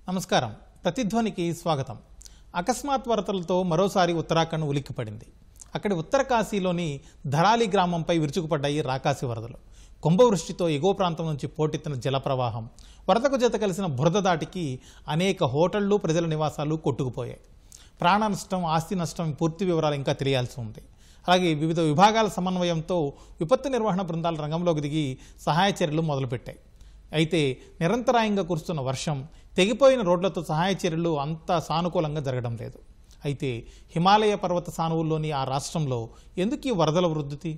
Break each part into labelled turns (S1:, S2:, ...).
S1: నమస్కారం. ప్రతిధ్వనికి స్వాగతం. అకస్మాత్ వరదలతో మరోసారి ఉత్తరాఖండ్ ఉలిక్కిపడింది. అక్కడి ఉత్తర కాశీలోని ధరాలి గ్రామంపై విరుచుకుపడ్డాయి రాకాసి వరదలు. కుంభవృష్టితో ఎగువ ప్రాంతం నుంచి పోటెత్తిన జలప్రవాహం, వరదకు జత కలిసిన బురద దాటికి అనేక హోటళ్లు, ప్రజల నివాసాలు కొట్టుకుపోయాయి. ప్రాణ నష్టం, ఆస్తి నష్టం పూర్తి వివరాలు ఇంకా తెలియాల్సి ఉంది. అలాగే వివిధ విభాగాల సమన్వయంతో విపత్తు నిర్వహణ బృందాలు రంగంలోకి దిగి సహాయ చర్యలు మొదలుపెట్టాయి. అయితే నిరంతరాయంగా కురుస్తున్న వర్షం, తెగిపోయిన రోడ్లతో సహాయ చర్యలు అంత సానుకూలంగా జరగడం లేదు. అయితే హిమాలయ పర్వత సానువుల్లోని ఆ రాష్ట్రంలో ఎందుకు ఈ వరదల వృద్ధి?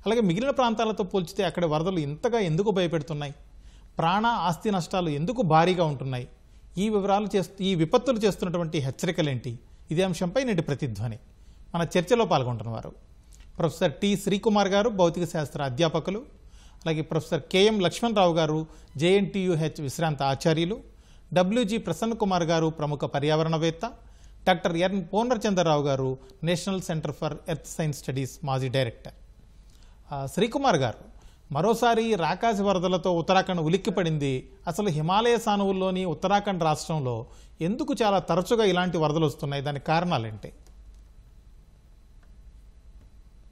S1: అలాగే మిగిలిన ప్రాంతాలతో పోల్చితే అక్కడి వరదలు ఇంతగా ఎందుకు భయపెడుతున్నాయి? ప్రాణ ఆస్తి నష్టాలు ఎందుకు భారీగా ఉంటున్నాయి? ఈ విపత్తులు చేస్తున్నటువంటి హెచ్చరికలేంటి? ఇదే అంశంపై నేటి ప్రతిధ్వని. మన చర్చలో పాల్గొంటున్నవారు ప్రొఫెసర్ టి శ్రీకుమార్ గారు, భౌతిక శాస్త్ర అధ్యాపకులు. అలాగే ప్రొఫెసర్ కెఎం లక్ష్మణరావు గారు, జేఎన్టీయూహెచ్ విశ్రాంత ఆచార్యులు. డబ్ల్యూజీ ప్రసన్న కుమార్ గారు, ప్రముఖ పర్యావరణవేత్త. డాక్టర్ ఎన్ పూర్ణచంద్రరావు గారు, national centre for earth science studies మాజీ డైరెక్టర్. శ్రీకుమార్ గారు, మరోసారి రాకాసి వరదలతో ఉత్తరాఖండ్ ఉలిక్కిపడింది. అసలు హిమాలయ సానువుల్లోని ఉత్తరాఖండ్ రాష్ట్రంలో ఎందుకు చాలా తరచుగా ఇలాంటి వరదలు వస్తున్నాయి? దానికి కారణాలేంటి?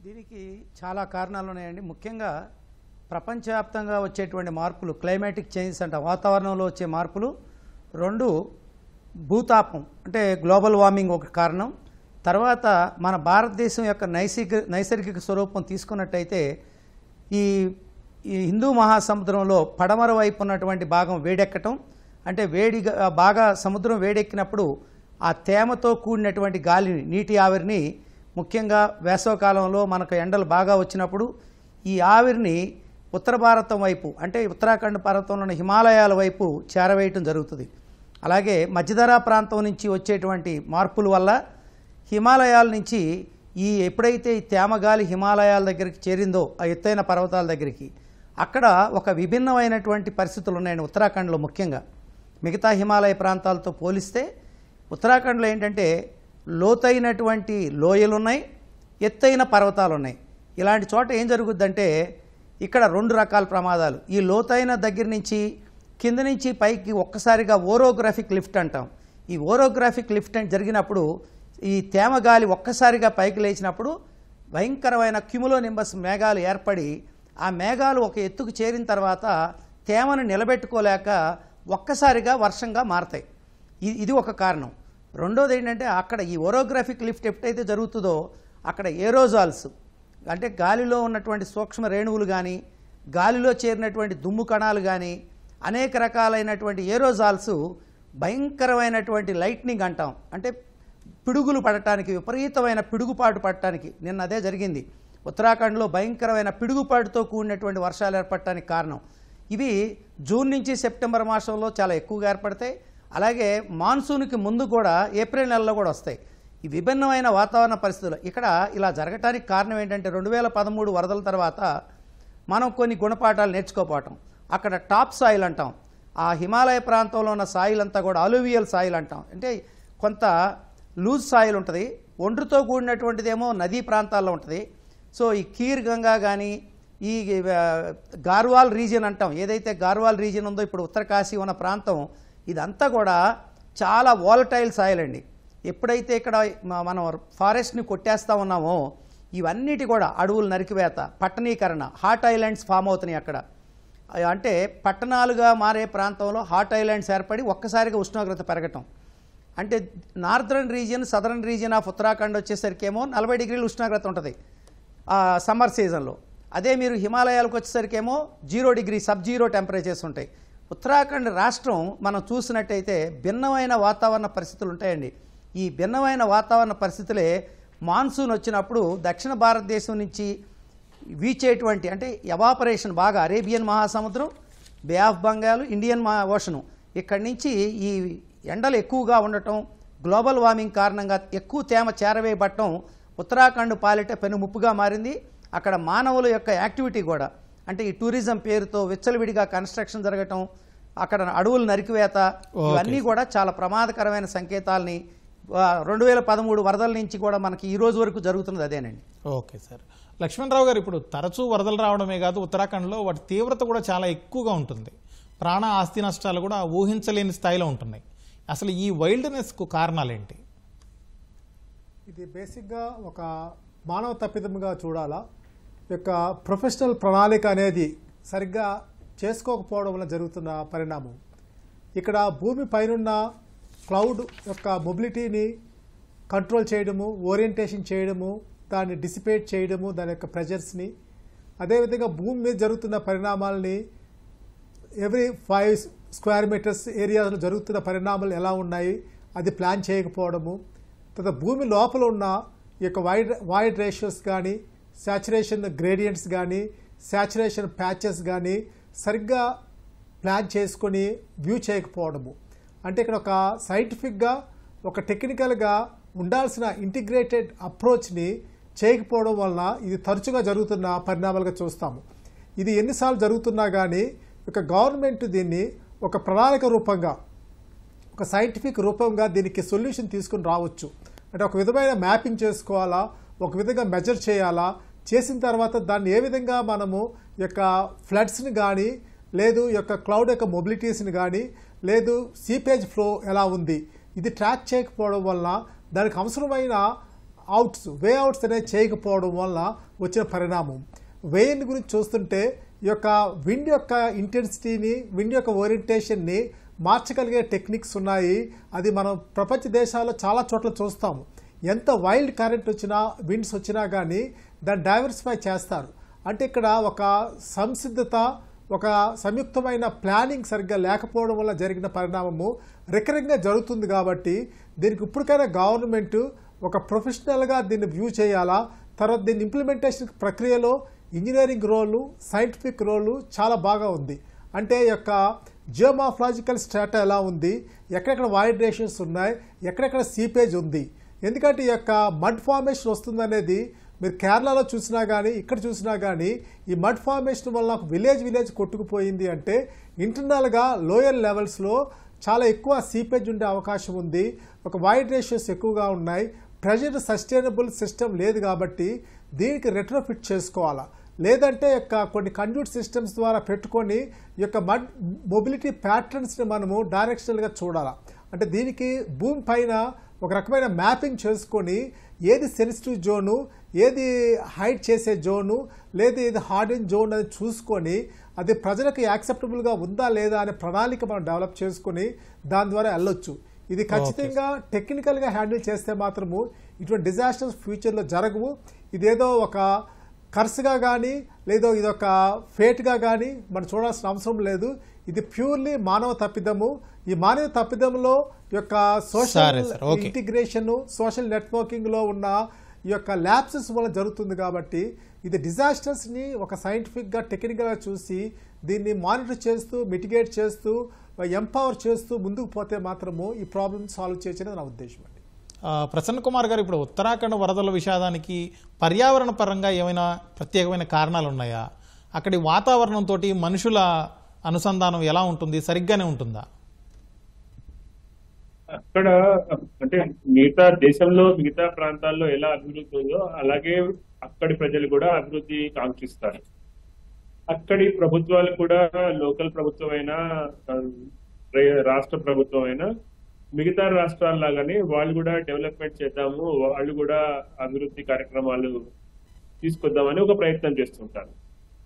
S2: దీనికి చాలా కారణాలు ఉన్నాయండి. ముఖ్యంగా ప్రపంచవ్యాప్తంగా వచ్చేటువంటి మార్పులు, క్లైమాటిక్ చేంజెస్ అంట, వాతావరణంలో వచ్చే మార్పులు. రెండు, భూతాపం అంటే గ్లోబల్ వార్మింగ్ ఒక కారణం. తర్వాత మన భారతదేశం యొక్క నైసర్గిక స్వరూపం తీసుకున్నట్టయితే ఈ హిందూ మహాసముద్రంలో పడమర వైపు ఉన్నటువంటి భాగం వేడెక్కటం, అంటే బాగా సముద్రం వేడెక్కినప్పుడు ఆ తేమతో కూడినటువంటి గాలిని, నీటి ఆవిరిని, ముఖ్యంగా వేసవకాలంలో మనకు ఎండలు బాగా వచ్చినప్పుడు ఈ ఆవిరిని ఉత్తర భారతం వైపు, అంటే ఉత్తరాఖండ్ పర్వతంలోని హిమాలయాల వైపు చేరవేయటం జరుగుతుంది. అలాగే మధ్యధరా ప్రాంతం నుంచి వచ్చేటువంటి మార్పుల వల్ల హిమాలయాల నుంచి ఎప్పుడైతే ఈ తేమగాలి హిమాలయాల దగ్గరికి చేరిందో, ఆ ఎత్తైన పర్వతాల దగ్గరికి, అక్కడ ఒక విభిన్నమైనటువంటి పరిస్థితులు ఉన్నాయండి ఉత్తరాఖండ్లో. ముఖ్యంగా మిగతా హిమాలయ ప్రాంతాలతో పోలిస్తే ఉత్తరాఖండ్లో ఏంటంటే లోతైనటువంటి లోయలు ఉన్నాయి, ఎత్తైన పర్వతాలు ఉన్నాయి. ఇలాంటి చోట ఏం జరుగుద్దంటే ఇక్కడ రెండు రకాల ప్రమాదాలు. ఈ లోతైన దగ్గర నుంచి కింద నుంచి పైకి ఒక్కసారిగా ఓరోగ్రాఫిక్ లిఫ్ట్ అంటాం. ఈ ఓరోగ్రాఫిక్ లిఫ్ట్ జరిగినప్పుడు ఈ తేమగాలి ఒక్కసారిగా పైకి లేచినప్పుడు భయంకరమైన క్యుములోనింబస్ మేఘాలు ఏర్పడి, ఆ మేఘాలు ఒక ఎత్తుకు చేరిన తర్వాత తేమను నిలబెట్టుకోలేక ఒక్కసారిగా వర్షంగా మారతాయి. ఇది ఒక కారణం. రెండోది ఏంటంటే అక్కడ ఈ ఓరోగ్రాఫిక్ లిఫ్ట్ ఎప్పుడైతే జరుగుతుందో అక్కడ ఏరోజాల్స్, అంటే గాలిలో ఉన్నటువంటి సూక్ష్మ రేణువులు కానీ, గాలిలో చేరినటువంటి దుమ్ము కణాలు కానీ, అనేక రకాలైనటువంటి ఏరోజాల్స్ భయంకరమైనటువంటి లైట్నింగ్ అంటాం, అంటే పిడుగులు పడటానికి, విపరీతమైన పిడుగుపాటు పడటానికి, నిన్న అదే జరిగింది. ఉత్తరాఖండ్లో భయంకరమైన పిడుగుపాటుతో కూడినటువంటి వర్షాలు ఏర్పడటానికి కారణం. ఇవి జూన్ నుంచి సెప్టెంబర్ మాసంలో చాలా ఎక్కువగా ఏర్పడతాయి. అలాగే మాన్సూన్కి ముందు కూడా ఏప్రిల్ నెలలో కూడా వస్తాయి. ఈ విభిన్నమైన వాతావరణ పరిస్థితులు ఇక్కడ ఇలా జరగటానికి కారణం ఏంటంటే 2013 వరదల తర్వాత మనం కొన్ని గుణపాఠాలు నేర్చుకోపోవటం. అక్కడ టాప్ సాయిల్ అంటాం, ఆ హిమాలయ ప్రాంతంలో ఉన్న సాయిల్ అంతా కూడా అలూవియల్ సాయిల్ అంటాం. అంటే కొంత లూజ్ సాయిల్ ఉంటుంది, ఒండ్రుతో కూడినటువంటిదేమో నదీ ప్రాంతాల్లో ఉంటుంది. సో ఈ కీర్ గంగా కానీ, ఈ గార్వాల్ రీజియన్ అంటాం, ఏదైతే గార్వాల్ రీజియన్ ఉందో ఇప్పుడు ఉత్తరకాశీ ఉన్న ప్రాంతం, ఇదంతా కూడా చాలా వాలటైల్ సాయిల్ అండి. ఎప్పుడైతే ఇక్కడ మనం ఫారెస్ట్ని కొట్టేస్తూ ఉన్నామో ఇవన్నిటి కూడా అడవులు నరికివేత, పట్టణీకరణ, హాట్ ఐలాండ్స్ ఫామ్ అవుతున్నాయి అక్కడ. అంటే పట్టణాలుగా మారే ప్రాంతంలో హాట్ ఐలాండ్స్ ఏర్పడి ఒక్కసారిగా ఉష్ణోగ్రత పెరగటం. అంటే northern region, southern region of Uttarakhand వచ్చేసరికి ఏమో 40 డిగ్రీల ఉష్ణోగ్రత ఉంటుంది సమ్మర్ సీజన్లో. అదే మీరు హిమాలయాలకు వచ్చేసరికి ఏమో 0 డిగ్రీ సబ్ జీరో టెంపరేచర్స్ ఉంటాయి. ఉత్తరాఖండ్ రాష్ట్రం మనం చూసినట్టయితే భిన్నమైన వాతావరణ పరిస్థితులు ఉంటాయండి. ఈ భిన్నమైన వాతావరణ పరిస్థితులే మాన్సూన్ వచ్చినప్పుడు దక్షిణ భారతదేశం నుంచి వీచేటువంటి, అంటే ఎవాపరేషన్ బాగా అరేబియన్ మహాసముద్రం, బే ఆఫ్ బెంగాల్, ఇండియన్ ఓషను, ఇక్కడి నుంచి ఈ ఎండలు ఎక్కువగా ఉండటం, గ్లోబల్ వార్మింగ్ కారణంగా ఎక్కువ తేమ చేరవేయబట్టడం ఉత్తరాఖండ్ పాలిట పెనుముప్పుగా మారింది. అక్కడ మానవుల యొక్క యాక్టివిటీ కూడా, అంటే ఈ టూరిజం పేరుతో విచ్చలవిడిగా కన్స్ట్రక్షన్ జరగటం, అక్కడ అడవులు నరికివేత, ఇవన్నీ కూడా చాలా ప్రమాదకరమైన సంకేతాలని 2013 వరదల నుంచి కూడా మనకి ఈ రోజు వరకు జరుగుతున్నది అదేనండి.
S1: Okay sir. లక్ష్మణరావు గారు, ఇప్పుడు తరచూ వరదలు రావడమే కాదు, ఉత్తరాఖండ్లో వాటి తీవ్రత కూడా చాలా ఎక్కువగా ఉంటుంది. ప్రాణ ఆస్తి నష్టాలు కూడా ఊహించలేని స్థాయిలో ఉంటున్నాయి. అసలు ఈ వైల్డ్నెస్కు కారణాలేంటి?
S3: ఇది బేసిక్గా ఒక మానవ తప్పిదముగా చూడాలా. యొక్క ప్రొఫెషనల్ ప్రణాళిక అనేది సరిగ్గా చేసుకోకపోవడం వల్ల జరుగుతున్న పరిణామం. ఇక్కడ భూమి పైనున్న క్లౌడ్ యొక్క మొబిలిటీని కంట్రోల్ చేయడము, ఓరియంటేషన్ చేయడము, దాన్ని డిసిపేట్ చేయడము, దాని యొక్క ప్రెజర్స్ని, అదేవిధంగా భూమి మీద జరుగుతున్న పరిణామాలని ఎవ్రీ 5 స్క్వేర్ మీటర్స్ ఏరియాలో జరుగుతున్న పరిణామాలు ఎలా ఉన్నాయి అది ప్లాన్ చేయకపోవడము, తర్వాత భూమి లోపల ఉన్న ఈ యొక్క వాయిడ్ రేషియోస్ కానీ, శాచురేషన్ గ్రేడియంట్స్ కానీ, శాచురేషన్ ప్యాచెస్ కానీ సరిగ్గా ప్లాన్ చేసుకొని వ్యూ చేయకపోవడము. అంటే ఇక్కడ ఒక సైంటిఫిక్గా ఒక టెక్నికల్గా ఉండాల్సిన ఇంటిగ్రేటెడ్ అప్రోచ్ని చేయకపోవడం వలన ఇది తరచుగా జరుగుతున్న పరిణామాలుగా చూస్తాము. ఇది ఎన్నిసార్లు జరుగుతున్నా కానీ ఒక గవర్నమెంట్ దీన్ని ఒక ప్రణాళిక రూపంగా, ఒక సైంటిఫిక్ రూపంగా దీనికి సొల్యూషన్ తీసుకుని రావచ్చు. అంటే ఒక విధమైన మ్యాపింగ్ చేసుకోవాలా, ఒక విధంగా మెజర్ చేయాలా, చేసిన తర్వాత దాన్ని ఏ విధంగా మనము యొక్క ఫ్లడ్స్ని కానీ, లేదు యొక్క క్లౌడ్ యొక్క మొబిలిటీస్ని కానీ, లేదు సీపేజ్ ఫ్లో ఎలా ఉంది, ఇది ట్రాక్ చేయకపోవడం వల్ల దానికి అవసరమైన వే అవుట్స్ అనేది చేయకపోవడం వల్ల వచ్చిన పరిణామం. వేయిన్ గురించి చూస్తుంటే ఈ యొక్క విండ్ యొక్క ఇంటెన్సిటీని, విండ్ యొక్క ఓరియంటేషన్ని మార్చగలిగే టెక్నిక్స్ ఉన్నాయి. అది మనం ప్రపంచ దేశాల్లో చాలా చోట్ల చూస్తాము. ఎంత వైల్డ్ కరెంట్ వచ్చినా, విండ్స్ వచ్చినా కానీ దాన్ని డైవర్సిఫై చేస్తారు. అంటే ఇక్కడ ఒక సంసిద్ధత, ఒక సంయుక్తమైన ప్లానింగ్ సరిగ్గా లేకపోవడం వల్ల జరిగిన పరిణామము రికరింగ్గా జరుగుతుంది. కాబట్టి దీనికి ఇప్పటికైనా గవర్నమెంట్ ఒక ప్రొఫెషనల్గా దీన్ని వ్యూ చేయాలా. తర్వాత దీన్ని ఇంప్లిమెంటేషన్ ప్రక్రియలో ఇంజనీరింగ్ రోలు, సైంటిఫిక్ రోలు చాలా బాగా ఉంది. అంటే యొక్క జియోమార్ఫలాజికల్ స్ట్రాటా ఎలా ఉంది, ఎక్కడెక్కడ వాయిడ్ రేషియోస్ ఉన్నాయి, ఎక్కడెక్కడ సీపేజ్ ఉంది. ఎందుకంటే ఈ యొక్క మడ్ ఫార్మేషన్ వస్తుందనేది మీరు కేరళలో చూసినా కానీ, ఇక్కడ చూసినా కానీ ఈ మడ్ ఫార్మేషన్ వల్ల విలేజ్ కొట్టుకుపోయింది. అంటే ఇంటర్నల్గా లోయర్ లెవెల్స్లో చాలా ఎక్కువ సీపేజ్ ఉండే అవకాశం ఉంది. ఒక వాయిడ్ రేషియోస్ ఎక్కువగా ఉన్నాయి. ప్రెజెంట్ సస్టైనబుల్ సిస్టమ్ లేదు కాబట్టి దీనికి రెట్రోఫిట్ చేసుకోవాలా. లేదంటే యొక్క కొన్ని కండ్యూట్ సిస్టమ్స్ ద్వారా పెట్టుకొని ఈ యొక్క మడ్ మొబిలిటీ ప్యాటర్న్స్ని మనము డైరెక్షనల్గా చూడాలా. అంటే దీనికి భూమి పైన ఒక రకమైన మ్యాపింగ్ చేసుకొని ఏది సెన్సిటివ్ జోను, ఏది హైడ్ చేసే జోను, లేదా ఏది హార్డెన్ జోన్ అని చూసుకొని అది ప్రజలకు యాక్సెప్టబుల్గా ఉందా లేదా అనే ప్రణాళిక మనం డెవలప్ చేసుకొని దాని ద్వారా వెళ్ళొచ్చు. ఇది ఖచ్చితంగా టెక్నికల్గా హ్యాండిల్ చేస్తే మాత్రము ఇటువంటి డిజాస్టర్స్ ఫ్యూచర్లో జరగవు. ఇదేదో ఒక కర్స్గా కానీ, లేదో ఇదొక ఫేట్గా కానీ మనం చూడాల్సిన అవసరం లేదు. ఇది ప్యూర్లీ మానవ తప్పిదము. ఈ మానవ తప్పిదంలో యొక్క సోషల్ ఇంటిగ్రేషన్, సోషల్ నెట్వర్కింగ్లో ఉన్న ఈ యొక్క ల్యాప్సెస్ వల్ల జరుగుతుంది. కాబట్టి ఇది డిజాస్టర్స్ని ఒక సైంటిఫిక్గా, టెక్నికల్గా చూసి దీన్ని మానిటర్ చేస్తూ, మిటిగేట్ చేస్తూ, ఎంపవర్ చేస్తూ ముందుకు పోతే మాత్రము ఈ ప్రాబ్లమ్ సాల్వ్ చేయొచ్చని నా ఉద్దేశం అండి.
S1: ప్రసన్న కుమార్ గారు, ఇప్పుడు ఉత్తరాఖండ్ వరదల విషాదానికి పర్యావరణ పరంగా ఏమైనా ప్రత్యేకమైన కారణాలు ఉన్నాయా? అక్కడి వాతావరణంతో మనుషుల అనుసంధానం ఎలా ఉంటుంది? సరిగ్గానే ఉంటుందా?
S4: అక్కడ అంటే మిగతా దేశంలో మిగతా ప్రాంతాల్లో ఎలా అభివృద్ధి ఉందో అలాగే అక్కడి ప్రజలు కూడా అభివృద్ధి కాంక్షిస్తారు. అక్కడి ప్రభుత్వాలు కూడా, లోకల్ ప్రభుత్వం అయినా, రాష్ట్ర ప్రభుత్వం అయినా మిగతా రాష్ట్రాల లాగానే వాళ్ళు కూడా డెవలప్మెంట్ చేద్దాము, వాళ్ళు కూడా అభివృద్ధి కార్యక్రమాలు తీసుకొద్దామని ఒక ప్రయత్నం చేస్తుంటారు.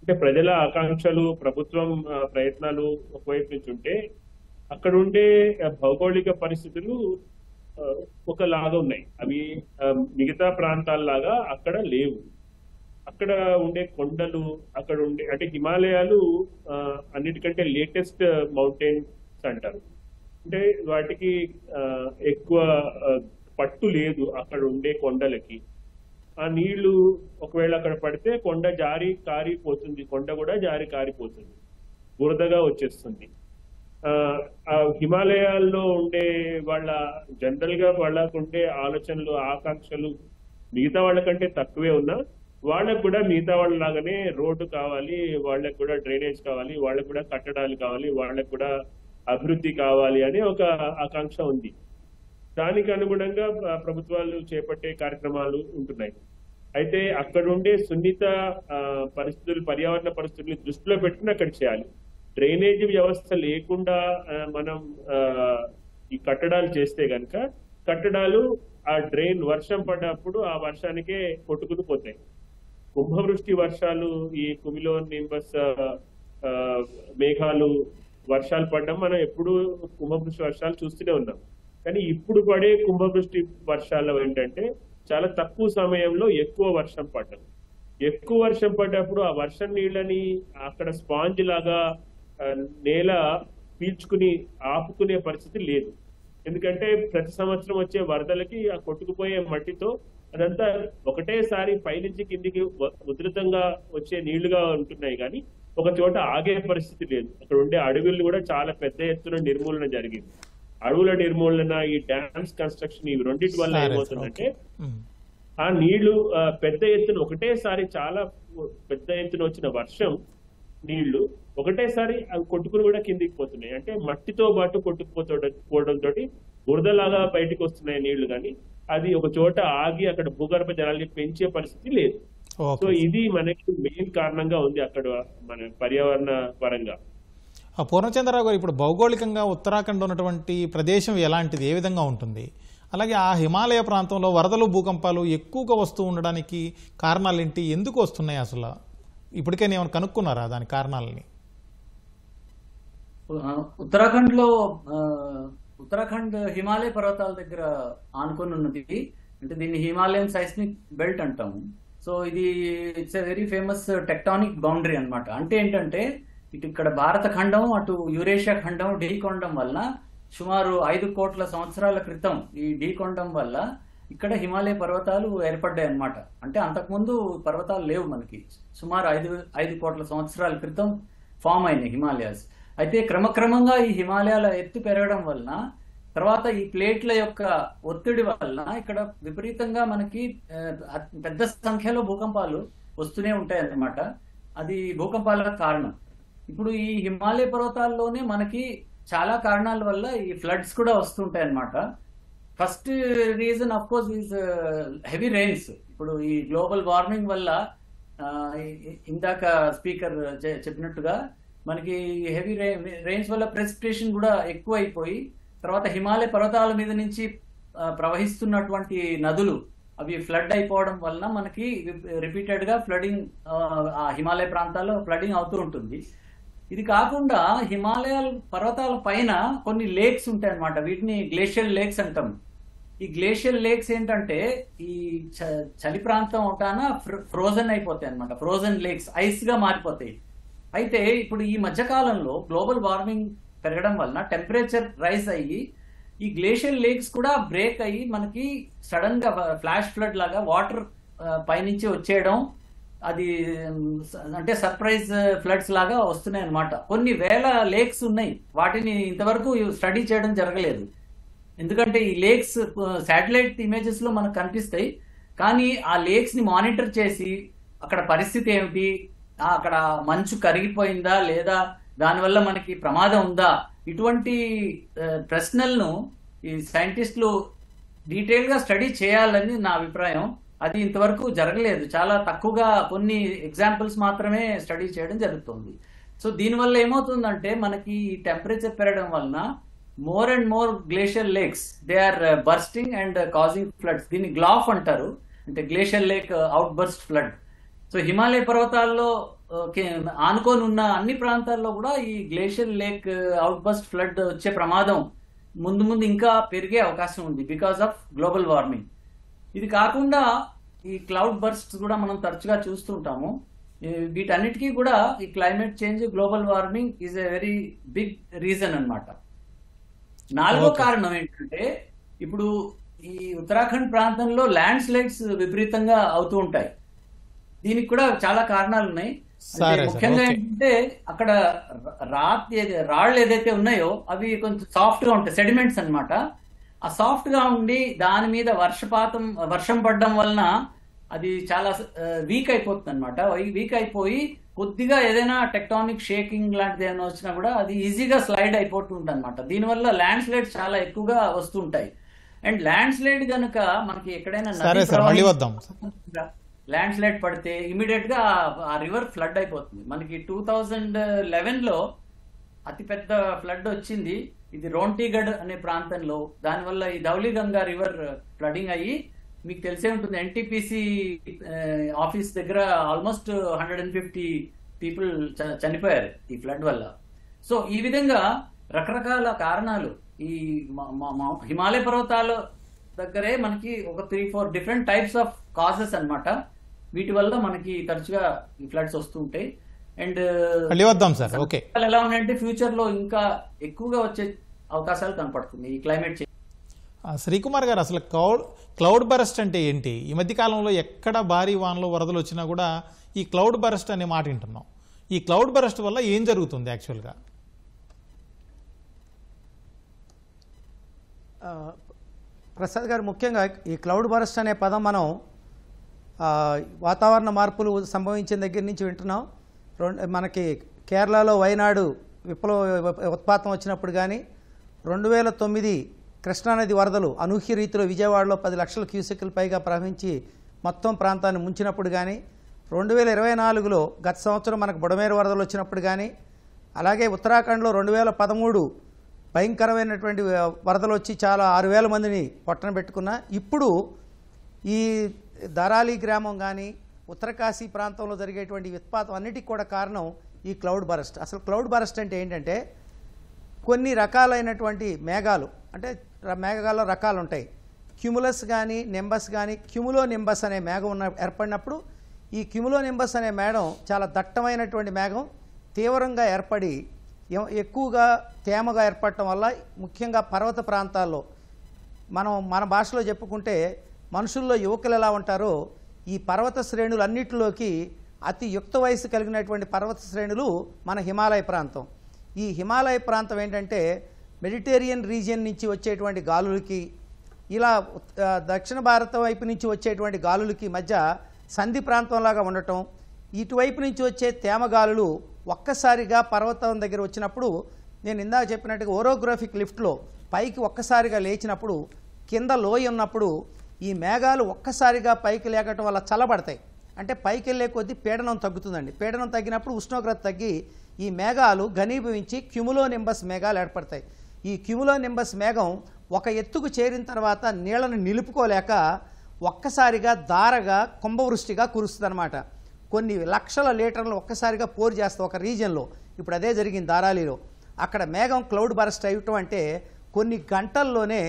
S4: అంటే ప్రజల ఆకాంక్షలు, ప్రభుత్వం ప్రయత్నాలు ఒకవైపు నుంచి ఉంటే అక్కడ ఉండే భౌగోళిక పరిస్థితులు ఒకలాగా ఉన్నాయి. అవి మిగతా ప్రాంతాల్లాగా అక్కడ లేవు. అక్కడ ఉండే కొండలు, అక్కడ ఉండే అంటే హిమాలయాలు అన్నిటికంటే లేటెస్ట్ మౌంటైన్స్ అంటారు. అంటే వాటికి ఎక్కువ పట్టు లేదు అక్కడ ఉండే కొండలకి. ఆ నీళ్లు ఒకవేళ అక్కడ పడితే కొండ జారి కారిపోతుంది, కొండ కూడా జారి కారిపోతుంది, బురదగా వచ్చేస్తుంది. ఆ హిమాలయాల్లో ఉండే వాళ్ళ జనరల్ గా వాళ్ళకు ఉండే ఆలోచనలు, ఆకాంక్షలు మిగతా వాళ్ళకంటే తక్కువే ఉన్నా వాళ్ళకు కూడా మిగతా వాళ్ళలాగానే రోడ్డు కావాలి, వాళ్ళకు కూడా డ్రైనేజ్ కావాలి, వాళ్ళకు కూడా కట్టడాలు కావాలి, వాళ్ళకు కూడా అభివృద్ధి కావాలి అనే ఒక ఆకాంక్ష ఉంది. దానికి అనుగుణంగా ప్రభుత్వాలు చేపట్టే కార్యక్రమాలు ఉంటున్నాయి. అయితే అక్కడ ఉండే సున్నిత పరిస్థితులు, పర్యావరణ పరిస్థితులు దృష్టిలో పెట్టుకుని అక్కడ చేయాలి. డ్రైనేజీ వ్యవస్థ లేకుండా మనం ఈ కట్టడాలు చేస్తే గనక కట్టడాలు ఆ డ్రైన్ వర్షం పడ్డప్పుడు ఆ వర్షానికే కొట్టుకుని పోతాయి. కుంభవృష్టి వర్షాలు, ఈ కుమిలో నింబస్ మేఘాలు వర్షాలు పడడం మనం ఎప్పుడు కుంభవృష్టి వర్షాలు చూస్తూనే ఉన్నాం. కానీ ఇప్పుడు పడే కుంభవృష్టి వర్షాలు ఏంటంటే చాలా తక్కువ సమయంలో ఎక్కువ వర్షం పడడం. ఎక్కువ వర్షం పడ్డప్పుడు ఆ వర్షం నీళ్ళని అక్కడ స్పాంజ్ లాగా నేల పీల్చుకుని ఆపుకునే పరిస్థితి లేదు. ఎందుకంటే ప్రతి సంవత్సరం వచ్చే వరదలకి ఆ కొట్టుకుపోయే మట్టితో అదంతా ఒకటేసారి పైనుంచి కిందికి ఉధృతంగా వచ్చే నీళ్లుగా ఉంటున్నాయి, కానీ ఒక చోట ఆగే పరిస్థితి లేదు. అక్కడ ఉండే అడవులు కూడా చాలా పెద్ద ఎత్తున నిర్మూలన జరిగింది. అడవుల నిర్మూలన, ఈ డ్యామ్స్ కన్స్ట్రక్షన్, ఇవి రెండింటి వల్ల ఏమవుతుందంటే ఆ నీళ్లు పెద్ద ఎత్తున ఒకటేసారి చాలా పెద్ద ఎత్తున వచ్చిన వర్షం నీళ్లు ఒకటేసారి అవి కొట్టుకుని కూడా కిందికి పోతున్నాయి. అంటే మట్టితో పాటు కొట్టుకుపోవడంతో బురదలాగా బయటకు వస్తున్నాయి నీళ్లు, కానీ అది ఒక చోట ఆగి అక్కడ భూగర్భ జలాన్ని పెంచే పరిస్థితి లేదు. సో ఇది మనకి మెయిన్ కారణంగా ఉంది అక్కడ మన పర్యావరణ పరంగా.
S1: పూర్ణచంద్రరావు గారు, ఇప్పుడు భౌగోళికంగా ఉత్తరాఖండ్ ఉన్నటువంటి ప్రదేశం ఎలాంటిది, ఏ విధంగా ఉంటుంది? అలాగే ఆ హిమాలయ ప్రాంతంలో వరదలు, భూకంపాలు ఎక్కువగా వస్తూ ఉండడానికి కారణాలు ఏంటి, ఎందుకు వస్తున్నాయి అసలు? ఇప్పటికైనా ఏమైనా కనుక్కున్నారా దాని కారణాలని?
S5: ఉత్తరాఖండ్ హిమాలయ పర్వతాల దగ్గర ఆనుకొని ఉన్నది. అంటే దీన్ని హిమాలయన్ సైస్మిక్ బెల్ట్ అంటాము. సో ఇది it's a very famous tectonic boundary అన్నమాట. అంటే ఏంటంటే ఇటు ఇక్కడ భారత ఖండం, అటు యూరేషియా ఖండం ఢీకొనడం వల్ల సుమారు 5 కోట్ల సంవత్సరాల క్రితం ఈ ఢీకొనడం వల్ల ఇక్కడ హిమాలయ పర్వతాలు ఏర్పడ్డాయి అన్నమాట. అంటే అంతకుముందు పర్వతాలు లేవు మనకి. సుమారు 5 కోట్ల సంవత్సరాల క్రితం ఫామ్ అయినాయి హిమాలయాస్. అయితే క్రమక్రమంగా ఈ హిమాలయాల ఎత్తు పెరగడం వలన, తర్వాత ఈ ప్లేట్ల యొక్క ఒత్తిడి వలన ఇక్కడ విపరీతంగా మనకి పెద్ద సంఖ్యలో భూకంపాలు వస్తూనే ఉంటాయి అన్నమాట. అది భూకంపాలకు కారణం. ఇప్పుడు ఈ హిమాలయ పర్వతాల్లోనే మనకి చాలా కారణాల వల్ల ఈ ఫ్లడ్స్ కూడా వస్తుంటాయి అన్నమాట. First reason of course is heavy rains. ఇప్పుడు ఈ గ్లోబల్ వార్మింగ్ వల్ల ఇందాక స్పీకర్ చెప్పినట్టుగా మనకి హెవీ రెయిన్స్ వల్ల ప్రెసిపిటేషన్ కూడా ఎక్కువ అయిపోయి, తర్వాత హిమాలయ పర్వతాల మీద నుంచి ప్రవహిస్తున్నటువంటి నదులు అవి ఫ్లడ్ అయిపోవడం వలన మనకి రిపీటెడ్ గా ఫ్లడింగ్, ఆ హిమాలయ ప్రాంతాల్లో ఫ్లడింగ్ అవుతూ ఉంటుంది. ఇది కాకుండా హిమాలయాల పర్వతాల పైన కొన్ని లేక్స్ ఉంటాయి అన్నమాట. వీటిని గ్లేషియల్ లేక్స్ అంటాం. ఈ గ్లేషియల్ లేక్స్ ఏంటంటే ఈ చలి ప్రాంతం ఉంటాన ఫ్రోజన్ అయిపోతాయి అన్నమాట. ఫ్రోజన్ లేక్స్ ఐస్ గా మారిపోతాయి. అయితే ఇప్పుడు ఈ మధ్యకాలంలో గ్లోబల్ వార్మింగ్ పెరగడం వలన టెంపరేచర్ రైజ్ అయ్యి ఈ గ్లేషియల్ లేక్స్ కూడా బ్రేక్ అయ్యి మనకి సడన్ గా ఫ్లాష్ ఫ్లడ్ లాగా వాటర్ పైనుంచి వచ్చేయడం, అది అంటే సర్ప్రైజ్ ఫ్లడ్స్ లాగా వస్తున్నాయి అన్నమాట. కొన్ని వేల లేక్స్ ఉన్నాయి. వాటిని ఇంతవరకు స్టడీ చేయడం జరగలేదు. ఎందుకంటే ఈ లేక్స్ శాటిలైట్ ఇమేజెస్ లో మనకు కనిపిస్తాయి, కానీ ఆ లేక్స్ ని మానిటర్ చేసి అక్కడ పరిస్థితి ఏమిటి, అక్కడ మంచు కరిగిపోయిందా లేదా, దానివల్ల మనకి ప్రమాదం ఉందా, ఇటువంటి ప్రశ్నలను ఈ సైంటిస్టులు డీటెయిల్ గా స్టడీ చేయాలని నా అభిప్రాయం. అది ఇంతవరకు జరగలేదు. చాలా తక్కువగా కొన్ని ఎగ్జాంపుల్స్ మాత్రమే స్టడీ చేయడం జరుగుతుంది. సో దీనివల్ల ఏమవుతుందంటే మనకి టెంపరేచర్ పెరగడం వలన more and more glacial lakes they are bursting and causing floods. దీన్ని గ్లాఫ్ అంటారు, అంటే glacial lake outburst flood. So Himalaya పర్వతాల్లో ఆనుకొని ఉన్న అన్ని ప్రాంతాల్లో కూడా ఈ glacial lake outburst flood వచ్చే ప్రమాదం ముందు ముందు ఇంకా పెరిగే అవకాశం ఉంది బికాస్ ఆఫ్ గ్లోబల్ వార్మింగ్. ఇది కాకుండా ఈ క్లౌడ్ బర్స్ట్ కూడా మనం తరచుగా చూస్తుంటాము. వీటన్నిటికీ కూడా ఈ climate change, global warming is a very big reason అన్నమాట. 4వ కారణం ఏంటంటే ఇప్పుడు ఈ ఉత్తరాఖండ్ ప్రాంతంలో ల్యాండ్ స్లైడ్స్ విపరీతంగా అవుతూ ఉంటాయి. దీనికి కూడా చాలా కారణాలు ఉన్నాయి. ముఖ్యంగా ఏంటంటే అక్కడ రాళ్ళు ఏదైతే ఉన్నాయో అవి కొంచెం సాఫ్ట్ గా ఉంటాయి, సెడిమెంట్స్ అన్నమాట. ఆ సాఫ్ట్ గా ఉండి దాని మీద వర్షం పడడం వలన అది చాలా వీక్ అయిపోతుంది అనమాట. వీక్ అయిపోయి కొద్దిగా ఏదైనా టెక్టానిక్ షేకింగ్ లాంటిది ఏమైనా వచ్చినా కూడా అది ఈజీగా స్లైడ్ అయిపోతుంటుంది అనమాట. దీనివల్ల ల్యాండ్ స్లైడ్స్ చాలా ఎక్కువగా వస్తుంటాయి. అండ్ ల్యాండ్ స్లైడ్ కనుక మనకి ఎక్కడైనా ల్యాండ్ స్లైడ్ పడితే ఇమీడియట్ గా ఆ రివర్ ఫ్లడ్ అయిపోతుంది. మనకి 2011లో అతిపెద్ద ఫ్లడ్ వచ్చింది. ఇది రోంటీగఢ్ అనే ప్రాంతంలో, దానివల్ల ఈ ధౌలిగంగా రివర్ ఫ్లడింగ్ అయ్యి మీకు తెలిసే ఉంటుంది ఎన్టీపీసీ ఆఫీస్ దగ్గర ఆల్మోస్ట్ 150 పీపుల్ చనిపోయారు ఈ ఫ్లడ్ వల్ల. సో ఈ విధంగా రకరకాల కారణాలు ఈ హిమాలయ పర్వతాల దగ్గరే మనకి ఒక 3-4 డిఫరెంట్ టైప్స్ ఆఫ్ కాజెస్ అన్నమాట. వీటి వల్ల మనకి తరచుగా ఈ ఫ్లడ్స్ వస్తుంటాయి. అండ్
S1: మళ్ళీ వద్దాం సార్. ఓకే,
S5: ఎలా ఉన్నాయంటే ఫ్యూచర్ లో ఇంకా ఎక్కువగా వచ్చే అవకాశాలు కనపడుతుంది ఈ క్లైమేట్ చేంజ్.
S1: శ్రీకుమార్ గారు, అసలు క్లౌడ్ బరస్ట్ అంటే ఏంటి? ఈ మధ్య కాలంలో ఎక్కడ భారీ వానలు వరదలు వచ్చినా కూడా ఈ క్లౌడ్ బరస్ట్ అనే మాట వింటున్నాం. ఈ క్లౌడ్ బరస్ట్ వల్ల ఏం జరుగుతుంది యాక్చువల్గా?
S2: ప్రసాద్ గారు, ముఖ్యంగా ఈ క్లౌడ్ బరస్ట్ అనే పదం మనం వాతావరణ మార్పులు సంభవించిన దగ్గర నుంచి వింటున్నాం. మనకి కేరళలో వైనాడు విప్లవ ఉత్పాతం వచ్చినప్పుడు కానీ, 2009 కృష్ణానది వరదలు అనూహ్య రీతిలో విజయవాడలో 10 లక్షల క్యూసెక్ల పైగా ప్రవహించి మొత్తం ప్రాంతాన్ని ముంచినప్పుడు కానీ, 2024లో గత సంవత్సరం మనకు బుడమేరు వరదలు వచ్చినప్పుడు కానీ, అలాగే ఉత్తరాఖండ్లో 2013 భయంకరమైనటువంటి వరదలు వచ్చి చాలా 6,000 మందిని పొట్టన పెట్టుకున్నా. ఇప్పుడు ఈ ధరాలి గ్రామం కానీ ఉత్తరకాశీ ప్రాంతంలో జరిగేటువంటి ఉత్పాతం అన్నిటికీ కూడా కారణం ఈ క్లౌడ్ బరస్ట్. అసలు క్లౌడ్ బరస్ట్ అంటే ఏంటంటే, కొన్ని రకాలైనటువంటి మేఘాలు, అంటే మేఘాల్లో రకాలు ఉంటాయి. క్యుములస్ కానీ నింబస్ కానీ, క్యుములో నింబస్ అనే మేఘం ఏర్పడినప్పుడు ఈ క్యుములో నింబస్ అనే మేఘం చాలా దట్టమైనటువంటి మేఘం తీవ్రంగా ఏర్పడి ఎక్కువగా తేమగా ఏర్పడటం వల్ల, ముఖ్యంగా పర్వత ప్రాంతాల్లో మన భాషలో చెప్పుకుంటే మనుషుల్లో యువకులు ఎలా ఉంటారో, ఈ పర్వత శ్రేణులు అన్నిటిలోకి అతి యుక్త వయసు కలిగినటువంటి పర్వత శ్రేణులు మన హిమాలయ ప్రాంతం. ఈ హిమాలయ ప్రాంతం ఏంటంటే మెడిటేరియన్ రీజియన్ నుంచి వచ్చేటువంటి గాలులకి, ఇలా దక్షిణ భారత వైపు నుంచి వచ్చేటువంటి గాలులకి మధ్య సంధి ప్రాంతంలాగా ఉండటం, ఇటువైపు నుంచి వచ్చే తేమ గాలులు ఒక్కసారిగా పర్వతం దగ్గర వచ్చినప్పుడు, నేను ఇందాక చెప్పినట్టుగా ఓరోగ్రాఫిక్ లిఫ్ట్లో పైకి ఒక్కసారిగా లేచినప్పుడు, కింద లోయ ఉన్నప్పుడు ఈ మేఘాలు ఒక్కసారిగా పైకి లేకటం వల్ల చల్లబడతాయి. అంటే పైకి వెళ్ళే కొద్దీ పీడనం తగ్గుతుందండి. పీడనం తగ్గినప్పుడు ఉష్ణోగ్రత తగ్గి ఈ మేఘాలు ఘనీభవించి క్యుములో నింబస్ మేఘాలు ఏర్పడతాయి. ఈ క్యుములో నింబస్ మేఘం ఒక ఎత్తుకు చేరిన తర్వాత నీళ్లను నిలుపుకోలేక ఒక్కసారిగా ధారగా కుంభవృష్టిగా కురుస్తుంది అనమాట. కొన్ని లక్షల లీటర్లు ఒక్కసారిగా పోరు చేస్తాం ఒక రీజియన్లో. ఇప్పుడు అదే జరిగింది ధారాలిలో. అక్కడ మేఘం క్లౌడ్ బరస్ట్ అయ్యటం అంటే కొన్ని గంటల్లోనే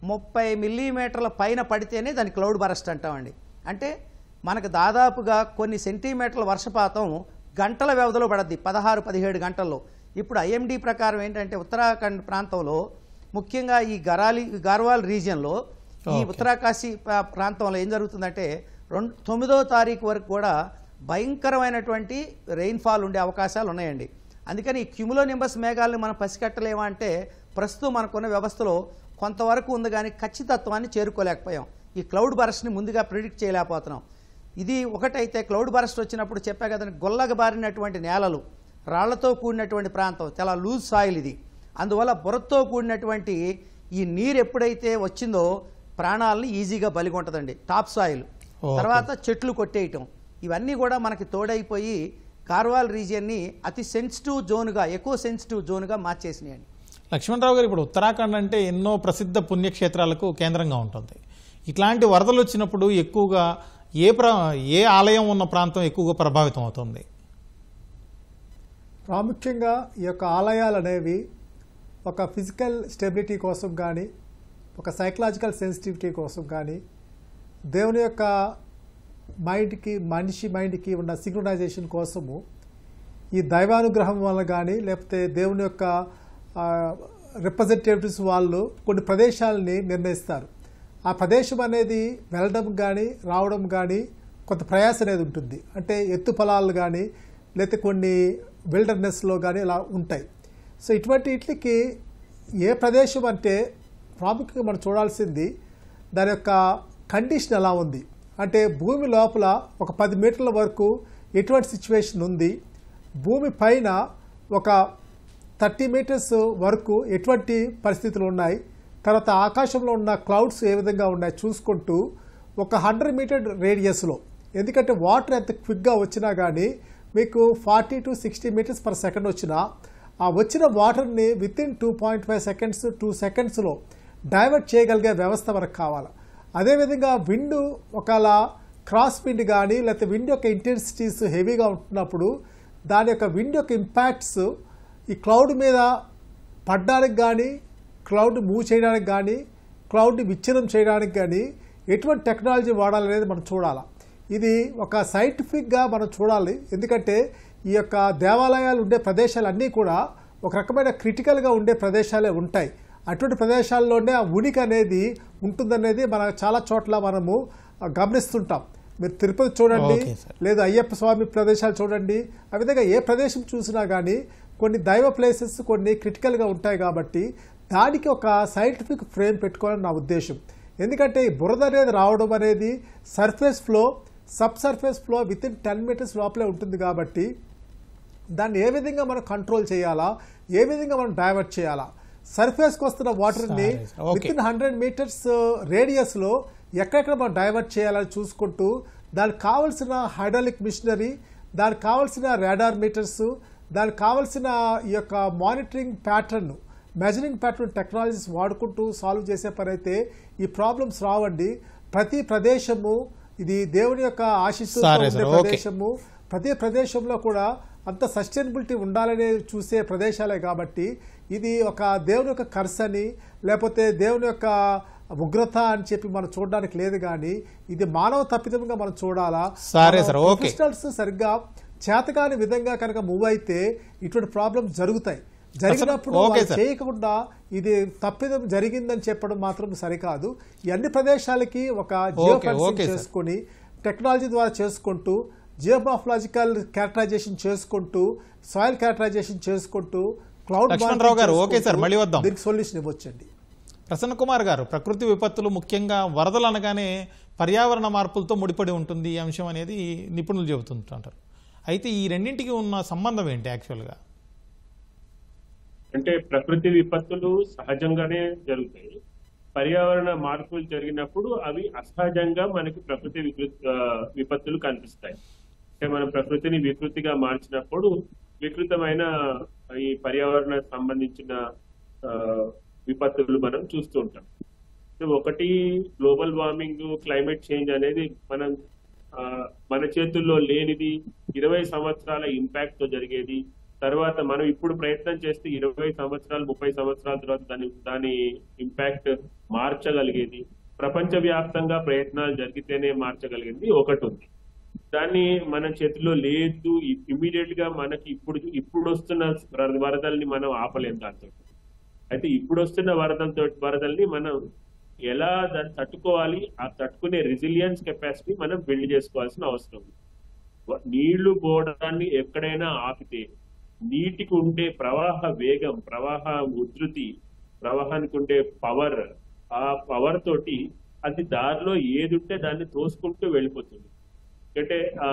S2: 30 మిల్లీమీటర్ల పైన పడితేనే దాన్ని క్లౌడ్ బరస్ట్ అంటామండి. అంటే మనకు దాదాపుగా కొన్ని సెంటీమీటర్ల వర్షపాతం గంటల వ్యవధిలో పడద్ది, 16-17 గంటల్లో. ఇప్పుడు ఐఎండీ ప్రకారం ఏంటంటే ఉత్తరాఖండ్ ప్రాంతంలో, ముఖ్యంగా ఈ గార్వాల్ రీజియన్లో, ఈ ఉత్తరాకాశీ ప్రాంతంలో ఏం జరుగుతుందంటే 9వ తారీఖు వరకు కూడా భయంకరమైనటువంటి రెయిన్ఫాల్ ఉండే అవకాశాలు ఉన్నాయండి. అందుకని ఈ క్యుములో నింబస్ మేఘాలను మనం పసికట్టలేమా అంటే, ప్రస్తుతం మనకున్న వ్యవస్థలో కొంతవరకు ఉంది కానీ ఖచ్చితత్వాన్ని చేరుకోలేకపోయాం. ఈ క్లౌడ్ బరస్ట్ని ముందుగా ప్రిడిక్ట్ చేయలేకపోతున్నాం. ఇది ఒకటైతే, క్లౌడ్ బరస్ట్ వచ్చినప్పుడు చెప్పా కదండి, గొల్లగబారినటువంటి నేలలు, రాళ్లతో కూడినటువంటి ప్రాంతం, చాలా లూజ్ సాయిల్ ఇది. అందువల్ల బురదతో కూడినటువంటి ఈ నీరు ఎప్పుడైతే వచ్చిందో ప్రాణాలని ఈజీగా బలిగొంటదండి. టాప్ సాయిల్ తర్వాత చెట్లు కొట్టేయటం, ఇవన్నీ కూడా మనకి తోడైపోయి గార్వాల్ రీజియన్ని అతి సెన్సిటివ్ జోన్గా, ఎక్కువ సెన్సిటివ్ జోన్గా మార్చేసినాయండి.
S1: లక్ష్మణరావు గారు, ఇప్పుడు ఉత్తరాఖండ్ అంటే ఎన్నో ప్రసిద్ధ పుణ్యక్షేత్రాలకు కేంద్రంగా ఉంటుంది. ఇట్లాంటి వరదలు వచ్చినప్పుడు ఎక్కువగా ఏ ఆలయం ఉన్న ప్రాంతం ఎక్కువగా ప్రభావితం అవుతుంది?
S3: ప్రాముఖ్యంగా ఈ యొక్క ఆలయాలు అనేవి ఒక ఫిజికల్ స్టెబిలిటీ కోసం కానీ, ఒక సైకలాజికల్ సెన్సిటివిటీ కోసం కానీ, దేవుని యొక్క మనిషి మైండ్కి ఉన్న సింక్రనైజేషన్ కోసము ఈ దైవానుగ్రహం వల్ల కానీ, లేకపోతే దేవుని యొక్క రిప్రజెంటేటివ్స్ వాళ్ళు కొన్ని ప్రదేశాలని నిర్ణయిస్తారు. ఆ ప్రదేశం అనేది వెళ్ళడం కానీ రావడం కానీ కొంత ప్రయాస అనేది ఉంటుంది. అంటే ఎత్తు పొలాలు కానీ లేకపోతే కొన్ని విల్డర్నెస్లో కానీ ఇలా ఉంటాయి. సో ఇటువంటి వీటికి ఏ ప్రదేశం అంటే ప్రాముఖ్యంగా మనం చూడాల్సింది దాని యొక్క కండిషన్ ఎలా ఉంది. అంటే భూమి లోపల ఒక 10 మీటర్ల వరకు ఎటువంటి సిచ్యువేషన్ ఉంది, భూమి పైన ఒక 30 మీటర్స్ వరకు ఎటువంటి పరిస్థితులు ఉన్నాయి, తర్వాత ఆకాశంలో ఉన్న క్లౌడ్స్ ఏ విధంగా ఉన్నాయి చూసుకుంటూ ఒక 100 మీటర్ రేడియస్లో, ఎందుకంటే వాటర్ ఎంత క్విక్గా వచ్చినా కానీ మీకు 40 to 60 మీటర్స్ పర్ సెకండ్ వచ్చినా ఆ వచ్చిన వాటర్ని విత్ ఇన్ 2.5 సెకండ్స్ 2 సెకండ్స్లో డైవర్ట్ చేయగలిగే వ్యవస్థ మనకు కావాలి. అదేవిధంగా విండ్ ఒకవేళ క్రాస్ విండ్ కానీ లేకపోతే విండ్ యొక్క ఇంటెన్సిటీస్ హెవీగా ఉంటున్నప్పుడు దాని యొక్క విండ్ యొక్క ఇంపాక్ట్స్ ఈ క్లౌడ్ మీద పడడానికి కానీ క్లౌడ్ మూవ్ చేయడానికి కానీ క్లౌడ్ని విచ్ఛిన్నం చేయడానికి కానీ ఎటువంటి టెక్నాలజీ వాడాలనేది మనం చూడాలి. ఇది ఒక సైంటిఫిక్గా మనం చూడాలి. ఎందుకంటే ఈ యొక్క దేవాలయాలు ఉండే ప్రదేశాలన్నీ కూడా ఒక రకమైన క్రిటికల్గా ఉండే ప్రదేశాలే ఉంటాయి. అటువంటి ప్రదేశాల్లోనే ఆ ఉనికి అనేది ఉంటుందనేది మన చాలా చోట్ల మనము గమనిస్తుంటాం. మీరు తిరుపతి చూడండి, లేదా అయ్యప్ప స్వామి ప్రదేశాలు చూడండి, ఆ విధంగా ఏ ప్రదేశం చూసినా కానీ కొన్ని దైవ ప్లేసెస్ కొన్ని క్రిటికల్గా ఉంటాయి. కాబట్టి దానికి ఒక సైంటిఫిక్ ఫ్రేమ్ పెట్టుకోవాలని నా ఉద్దేశం. ఎందుకంటే ఈ బురద అనేది రావడం అనేది surface flow, subsurface flow within 10 metres లోపలే ఉంటుంది. కాబట్టి దాన్ని ఏ విధంగా మనం కంట్రోల్ చేయాలా, ఏ విధంగా మనం డైవర్ట్ చేయాలా, సర్ఫేస్కి వస్తున్న వాటర్ని విత్ ఇన్ 100 మీటర్స్ రేడియస్లో ఎక్కడెక్కడ మనం డైవర్ట్ చేయాలని చూసుకుంటూ దానికి కావాల్సిన హైడ్రాలిక్ మిషనరీ, దానికి కావాల్సిన రాడార్ మీటర్స్, దానికి కావాల్సిన ఈ యొక్క monitoring pattern, measuring pattern technologies వాడుకుంటూ సాల్వ్ చేసే పని అయితే ఈ ప్రాబ్లమ్స్ రావండి. ప్రతి ప్రదేశము ఇది దేవుని యొక్క ఆశీస్సుతో ఉండే ప్రదేశము, ప్రతి ప్రదేశంలో కూడా అంత సస్టైనబిలిటీ ఉండాలని చూసే ప్రదేశాలే. కాబట్టి ఇది ఒక దేవుని యొక్క కర్స్ అని లేకపోతే దేవుని యొక్క ఉగ్రత అని చెప్పి మనం చూడడానికి లేదు. కానీ ఇది మానవ తప్పిదంగా మనం చూడాలా. ప్రొఫెషనల్స్ సరిగ్గా చేతకాని విధంగా కనుక మూవ్ అయితే ఇటువంటి ప్రాబ్లమ్స్ జరుగుతాయి. జరిగినప్పుడు చేయకుండా ఇది తప్పిదం జరిగిందని చెప్పడం మాత్రం సరికాదు. ఈ అన్ని ప్రదేశాలకి ఒక జియో ఫెన్సింగ్ చేసుకుని టెక్నాలజీ ద్వారా చేసుకుంటూ జియోమార్ఫలాజికల్ క్యారెక్టరైజేషన్ చేసుకుంటూ సాయిల్ క్యారెక్టరైజేషన్ చేసుకుంటూ క్లౌడ్ దీనికి సొల్యూషన్ ఇవ్వచ్చండి.
S1: ప్రసన్న కుమార్ గారు, ప్రకృతి విపత్తులు ముఖ్యంగా వరదలు అనగానే పర్యావరణ మార్పులతో ముడిపడి ఉంటుంది ఈ అంశం అనేది నిపుణులు చెబుతుంటారు. అయితే ఈ రెండింటికి ఉన్న సంబంధం ఏంటి యాక్చువల్గా?
S4: అంటే ప్రకృతి విపత్తులు సహజంగానే జరుగుతాయి. పర్యావరణ మార్పులు జరిగినప్పుడు అవి అసహజంగా మనకి ప్రకృతి విపత్తులు కనిపిస్తాయి. అంటే మనం ప్రకృతిని వికృతిగా మార్చినప్పుడు వికృతమైన ఈ పర్యావరణ సంబంధించిన విపత్తులు మనం చూస్తూ ఉంటాం. ఒకటి గ్లోబల్ వార్మింగ్, క్లైమేట్ చేంజ్ అనేది మన చేతుల్లో లేనిది, 20 సంవత్సరాల ఇంపాక్ట్ తో జరిగేది. తర్వాత మనం ఇప్పుడు ప్రయత్నం చేస్తే 20 సంవత్సరాలు 30 సంవత్సరాల తర్వాత దాని ఇంపాక్ట్ మార్చగలిగేది. ప్రపంచవ్యాప్తంగా ప్రయత్నాలు జరిగితేనే మార్చగలిగింది ఒకటి ఉంది. దాన్ని మన చేతిలో లేదు. ఇమ్మీడియట్ గా మనకి ఇప్పుడు వస్తున్న వరదల్ని మనం ఆపలేం దాంతో. అయితే ఇప్పుడు వస్తున్న వరదల్ని మనం ఎలా దాన్ని తట్టుకోవాలి, ఆ తట్టుకునే రెసిలియన్స్ కెపాసిటీ మనం బిల్డ్ చేసుకోవాల్సిన అవసరం ఉంది. నీళ్లు పోవడాన్ని ఎక్కడైనా ఆపితే నీటికి ఉండే ప్రవాహ వేగం, ప్రవాహ ఉధృతి, ప్రవాహానికి ఉండే పవర్, ఆ పవర్ తోటి అది దారిలో ఏది ఉంటే దాన్ని తోసుకుంటూ వెళ్ళిపోతుంది. అంటే ఆ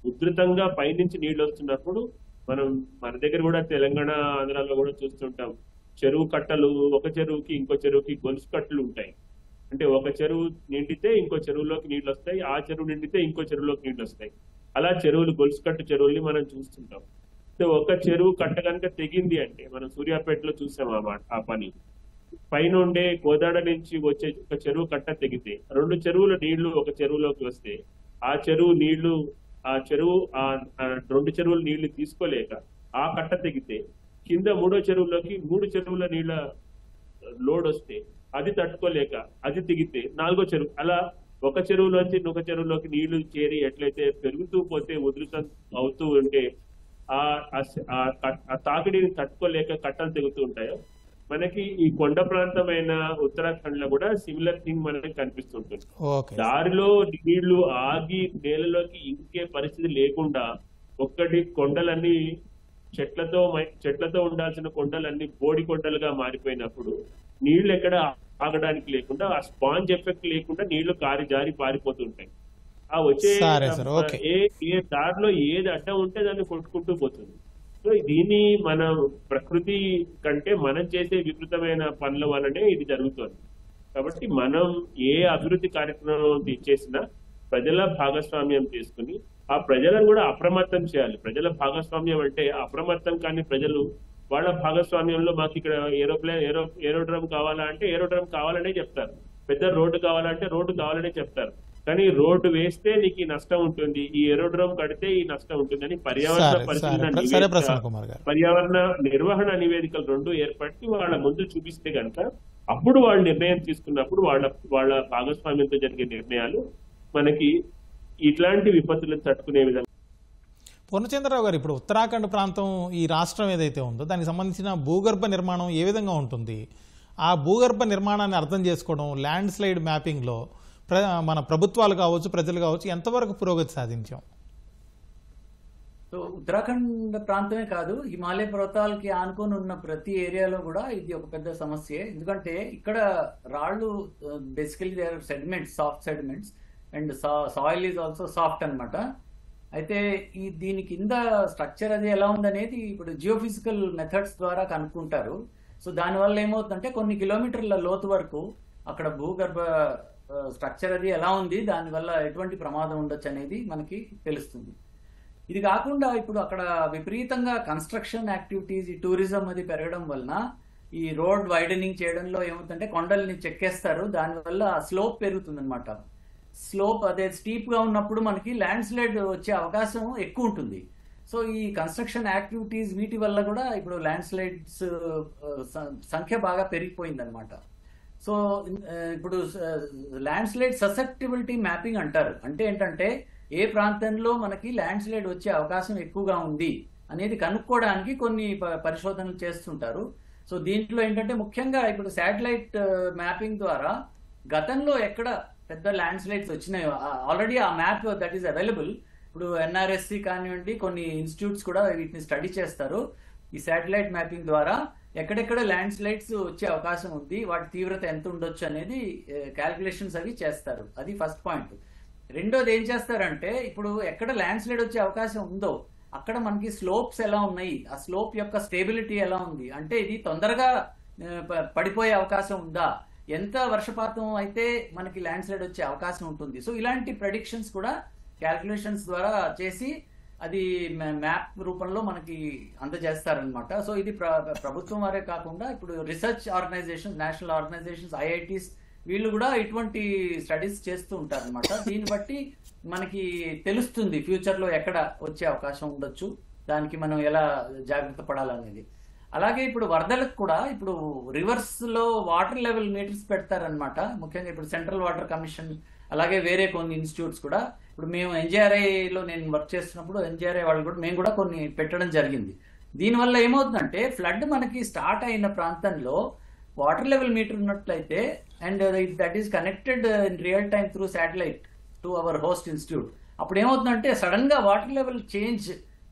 S4: ఉధృతంగా పైనుంచి నీళ్లు వస్తున్నప్పుడు మన దగ్గర కూడా తెలంగాణ, ఆంధ్రాలో కూడా చూస్తుంటాం. చెరువు కట్టలు, ఒక చెరువుకి ఇంకో చెరువుకి గొలుసు కట్టలు ఉంటాయి. అంటే ఒక చెరువు నిండితే ఇంకో చెరువులోకి నీళ్లు వస్తాయి, ఆ చెరువు నిండితే ఇంకో చెరువులోకి నీళ్లు వస్తాయి. అలా చెరువులు, గొలుసు కట్టు చెరువుల్ని మనం చూస్తుంటాం. ఒక చెరువు కట్ట కనుక తెగింది అంటే మనం సూర్యాపేటలో చూసాం ఆ పని. పైన ఉండే కోదాడ నుంచి వచ్చే ఒక చెరువు కట్ట తెగితే 2 చెరువుల నీళ్లు ఒక చెరువులోకి వస్తే ఆ చెరువు 2 చెరువుల నీళ్లు తీసుకోలేక ఆ కట్ట తెగితే కింద 3వ చెరువులోకి 3 చెరువుల నీళ్ల లోడ్ వస్తే అది తట్టుకోలేక అది తెగితే 4వ చెరువు, అలా ఒక చెరువులోంచి ఇంకొక చెరువులోకి నీళ్లు చేరి ఎట్లయితే పెరుగుతూ పోతే ఉధృతం అవుతూ ఉంటే ఆ తాకిడిని తట్టుకోలేక కట్టలు తెగుతూ ఉంటాయో, మనకి ఈ కొండ ప్రాంతమైన ఉత్తరాఖండ్ లో కూడా సిమిలర్ థింగ్ మనకి కనిపిస్తుంటుంది. దారిలో నీళ్లు ఆగి నేలలోకి ఇంకే పరిస్థితి లేకుండా ఒక్కటి కొండలన్నీ చెట్లతో ఉండాల్సిన కొండలన్నీ బోడి కొండలుగా మారిపోయినప్పుడు నీళ్లు ఎక్కడ ఆగడానికి లేకుండా, ఆ స్పాంజ్ ఎఫెక్ట్ లేకుండా నీళ్లు కారి జారి పారిపోతుంటాయి. ఆ వచ్చే ఏ దారిలో ఏది అడ్డం ఉంటే దాన్ని కొట్టుకుంటూ పోతుంది. సో దీన్ని మన ప్రకృతి కంటే మనం చేసే వికృతమైన పనుల వల్లనే ఇది జరుగుతుంది. కాబట్టి మనం ఏ అభివృద్ధి కార్యక్రమం చేసినా ప్రజల భాగస్వామ్యం తీసుకుని ఆ ప్రజలను కూడా అప్రమత్తం చేయాలి. ప్రజల భాగస్వామ్యం అంటే అప్రమత్తం కానీ ప్రజలు వాళ్ళ భాగస్వామ్యంలో మాకు ఇక్కడ ఏరోడ్రమ్ కావాలా అంటే ఏరోడ్రమ్ కావాలనే చెప్తారు, పెద్ద రోడ్డు కావాలంటే రోడ్డు కావాలనే చెప్తారు. కానీ రోడ్డు వేస్తే నీకు ఈ నష్టం ఉంటుంది, ఈ ఏరోడ్రమ్ కడితే ఈ నష్టం ఉంటుంది అని పర్యావరణ నిర్వహణ నివేదికలు రెండు ఏర్పడి వాళ్ళ ముందు చూపిస్తే కనుక అప్పుడు వాళ్ళు నిర్ణయం తీసుకున్నప్పుడు వాళ్ళ భాగస్వామ్యంతో జరిగే నిర్ణయాలు మనకి ఇట్లాంటి విపత్తులను తట్టుకునే విధంగా.
S1: పూర్ణచంద్రరావు గారు, ఇప్పుడు ఉత్తరాఖండ్ ప్రాంతం ఈ రాష్ట్రం ఏదైతే ఉందో దానికి సంబంధించిన భూగర్భ నిర్మాణం ఏ విధంగా ఉంటుంది? ఆ భూగర్భ నిర్మాణాన్ని అర్థం చేసుకోవడం, ల్యాండ్ స్లైడ్ మ్యాపింగ్లో మన ప్రభుత్వాలు కావచ్చు, ప్రజలు కావచ్చు, ఎంతవరకు పురోగతి సాధించాం?
S5: సో ఉత్తరాఖండ్ ప్రాంతమే కాదు, హిమాలయ పర్వతాలకి ఆనుకొని ఉన్న ప్రతి ఏరియాలో కూడా ఇది ఒక పెద్ద సమస్య. ఎందుకంటే ఇక్కడ రాళ్ళు basically they are sediments, soft sediments, and soil is also soft అనమాట. అయితే దీని కింద స్ట్రక్చర్ అది ఎలా ఉందనేది ఇప్పుడు జియోఫిజికల్ మెథడ్స్ ద్వారా కనుక్కుంటారు. సో దానివల్ల ఏమవుతుందంటే కొన్ని కిలోమీటర్ల లోతు వరకు అక్కడ భూగర్భ స్ట్రక్చర్ అది ఎలా ఉంది, దానివల్ల ఎటువంటి ప్రమాదం ఉండొచ్చు అనేది మనకి తెలుస్తుంది. ఇది కాకుండా ఇప్పుడు అక్కడ విపరీతంగా కన్స్ట్రక్షన్ యాక్టివిటీస్, ఈ టూరిజం అది పెరగడం వలన ఈ రోడ్ వైడనింగ్ చేయడంలో ఏమవుతుందంటే కొండల్ని చెక్కేస్తారు, దానివల్ల స్లోప్ పెరుగుతుంది అనమాట. స్లోప్ అదే స్టీప్ గా ఉన్నప్పుడు మనకి ల్యాండ్ స్లైడ్ వచ్చే అవకాశం ఎక్కువ ఉంటుంది. సో ఈ కన్స్ట్రక్షన్ యాక్టివిటీస్ వీటి వల్ల కూడా ఇప్పుడు ల్యాండ్ స్లైడ్స్ సంఖ్య బాగా పెరిగిపోయింది అనమాట. సో ఇప్పుడు ల్యాండ్ స్లైడ్ ససెప్టిబిలిటీ మ్యాపింగ్ అంటారు. అంటే ఏంటంటే ఏ ప్రాంతంలో మనకి ల్యాండ్ స్లైడ్ వచ్చే అవకాశం ఎక్కువగా ఉంది అనేది కనుక్కోవడానికి కొన్ని పరిశోధనలు చేస్తుంటారు. సో దీంట్లో ఏంటంటే ముఖ్యంగా ఇప్పుడు శాటిలైట్ మ్యాపింగ్ ద్వారా గతంలో ఎక్కడ పెద్ద ల్యాండ్ స్లైడ్స్ వచ్చినాయో ఆల్రెడీ ఆ మ్యాప్ దట్ ఈస్ అవైలబుల్. ఇప్పుడు ఎన్ఆర్ఎస్సి కానివ్వండి, కొన్ని ఇన్స్టిట్యూట్స్ కూడా వీటిని స్టడీ చేస్తారు. ఈ శాటిలైట్ మ్యాపింగ్ ద్వారా ఎక్కడెక్కడ ల్యాండ్ స్లైడ్స్ వచ్చే అవకాశం ఉంది, వాటి తీవ్రత ఎంత ఉండొచ్చు అనేది క్యాల్కులేషన్స్ అవి చేస్తారు. అది ఫస్ట్ పాయింట్. రెండోది ఏం చేస్తారంటే ఇప్పుడు ఎక్కడ ల్యాండ్ స్లైడ్ వచ్చే అవకాశం ఉందో అక్కడ మనకి స్లోప్స్ ఎలా ఉన్నాయి, ఆ స్లోప్ యొక్క స్టేబిలిటీ ఎలా ఉంది, అంటే ఇది తొందరగా పడిపోయే అవకాశం ఉందా, ఎంత వర్షపాతం అయితే మనకి ల్యాండ్ స్లైడ్ వచ్చే అవకాశం ఉంటుంది. సో ఇలాంటి ప్రెడిక్షన్స్ కూడా క్యాల్కులేషన్స్ ద్వారా చేసి అది మ్యాప్ రూపంలో మనకి అందజేస్తారనమాట. సో ఇది ప్రభుత్వం వారే కాకుండా ఇప్పుడు research organisations, national organisations, IITs వీళ్ళు కూడా ఇటువంటి స్టడీస్ చేస్తూ ఉంటారు అనమాట. దీన్ని బట్టి మనకి తెలుస్తుంది ఫ్యూచర్ లో ఎక్కడ వచ్చే అవకాశం ఉండొచ్చు, దానికి మనం ఎలా జాగ్రత్త పడాలనేది. అలాగే ఇప్పుడు వరదలకు కూడా ఇప్పుడు రివర్స్ లో వాటర్ లెవెల్ మీటర్స్ పెడతారనమాట. ముఖ్యంగా ఇప్పుడు సెంట్రల్ వాటర్ కమిషన్ అలాగే వేరే కొన్ని ఇన్స్టిట్యూట్స్ కూడా, ఇప్పుడు మేము ఎన్జీఆర్ఐలో నేను వర్క్ చేస్తున్నప్పుడు ఎన్జీఆర్ఐ వాళ్ళు కూడా మేము కూడా కొన్ని పెట్టడం జరిగింది. దీనివల్ల ఏమవుతుందంటే ఫ్లడ్ మనకి స్టార్ట్ అయిన ప్రాంతంలో వాటర్ లెవెల్ మీటర్ ఉన్నట్లయితే and that is connected in real time through satellite to our host institute, అప్పుడు ఏమవుతుందంటే సడన్ గా వాటర్ లెవెల్ చేంజ్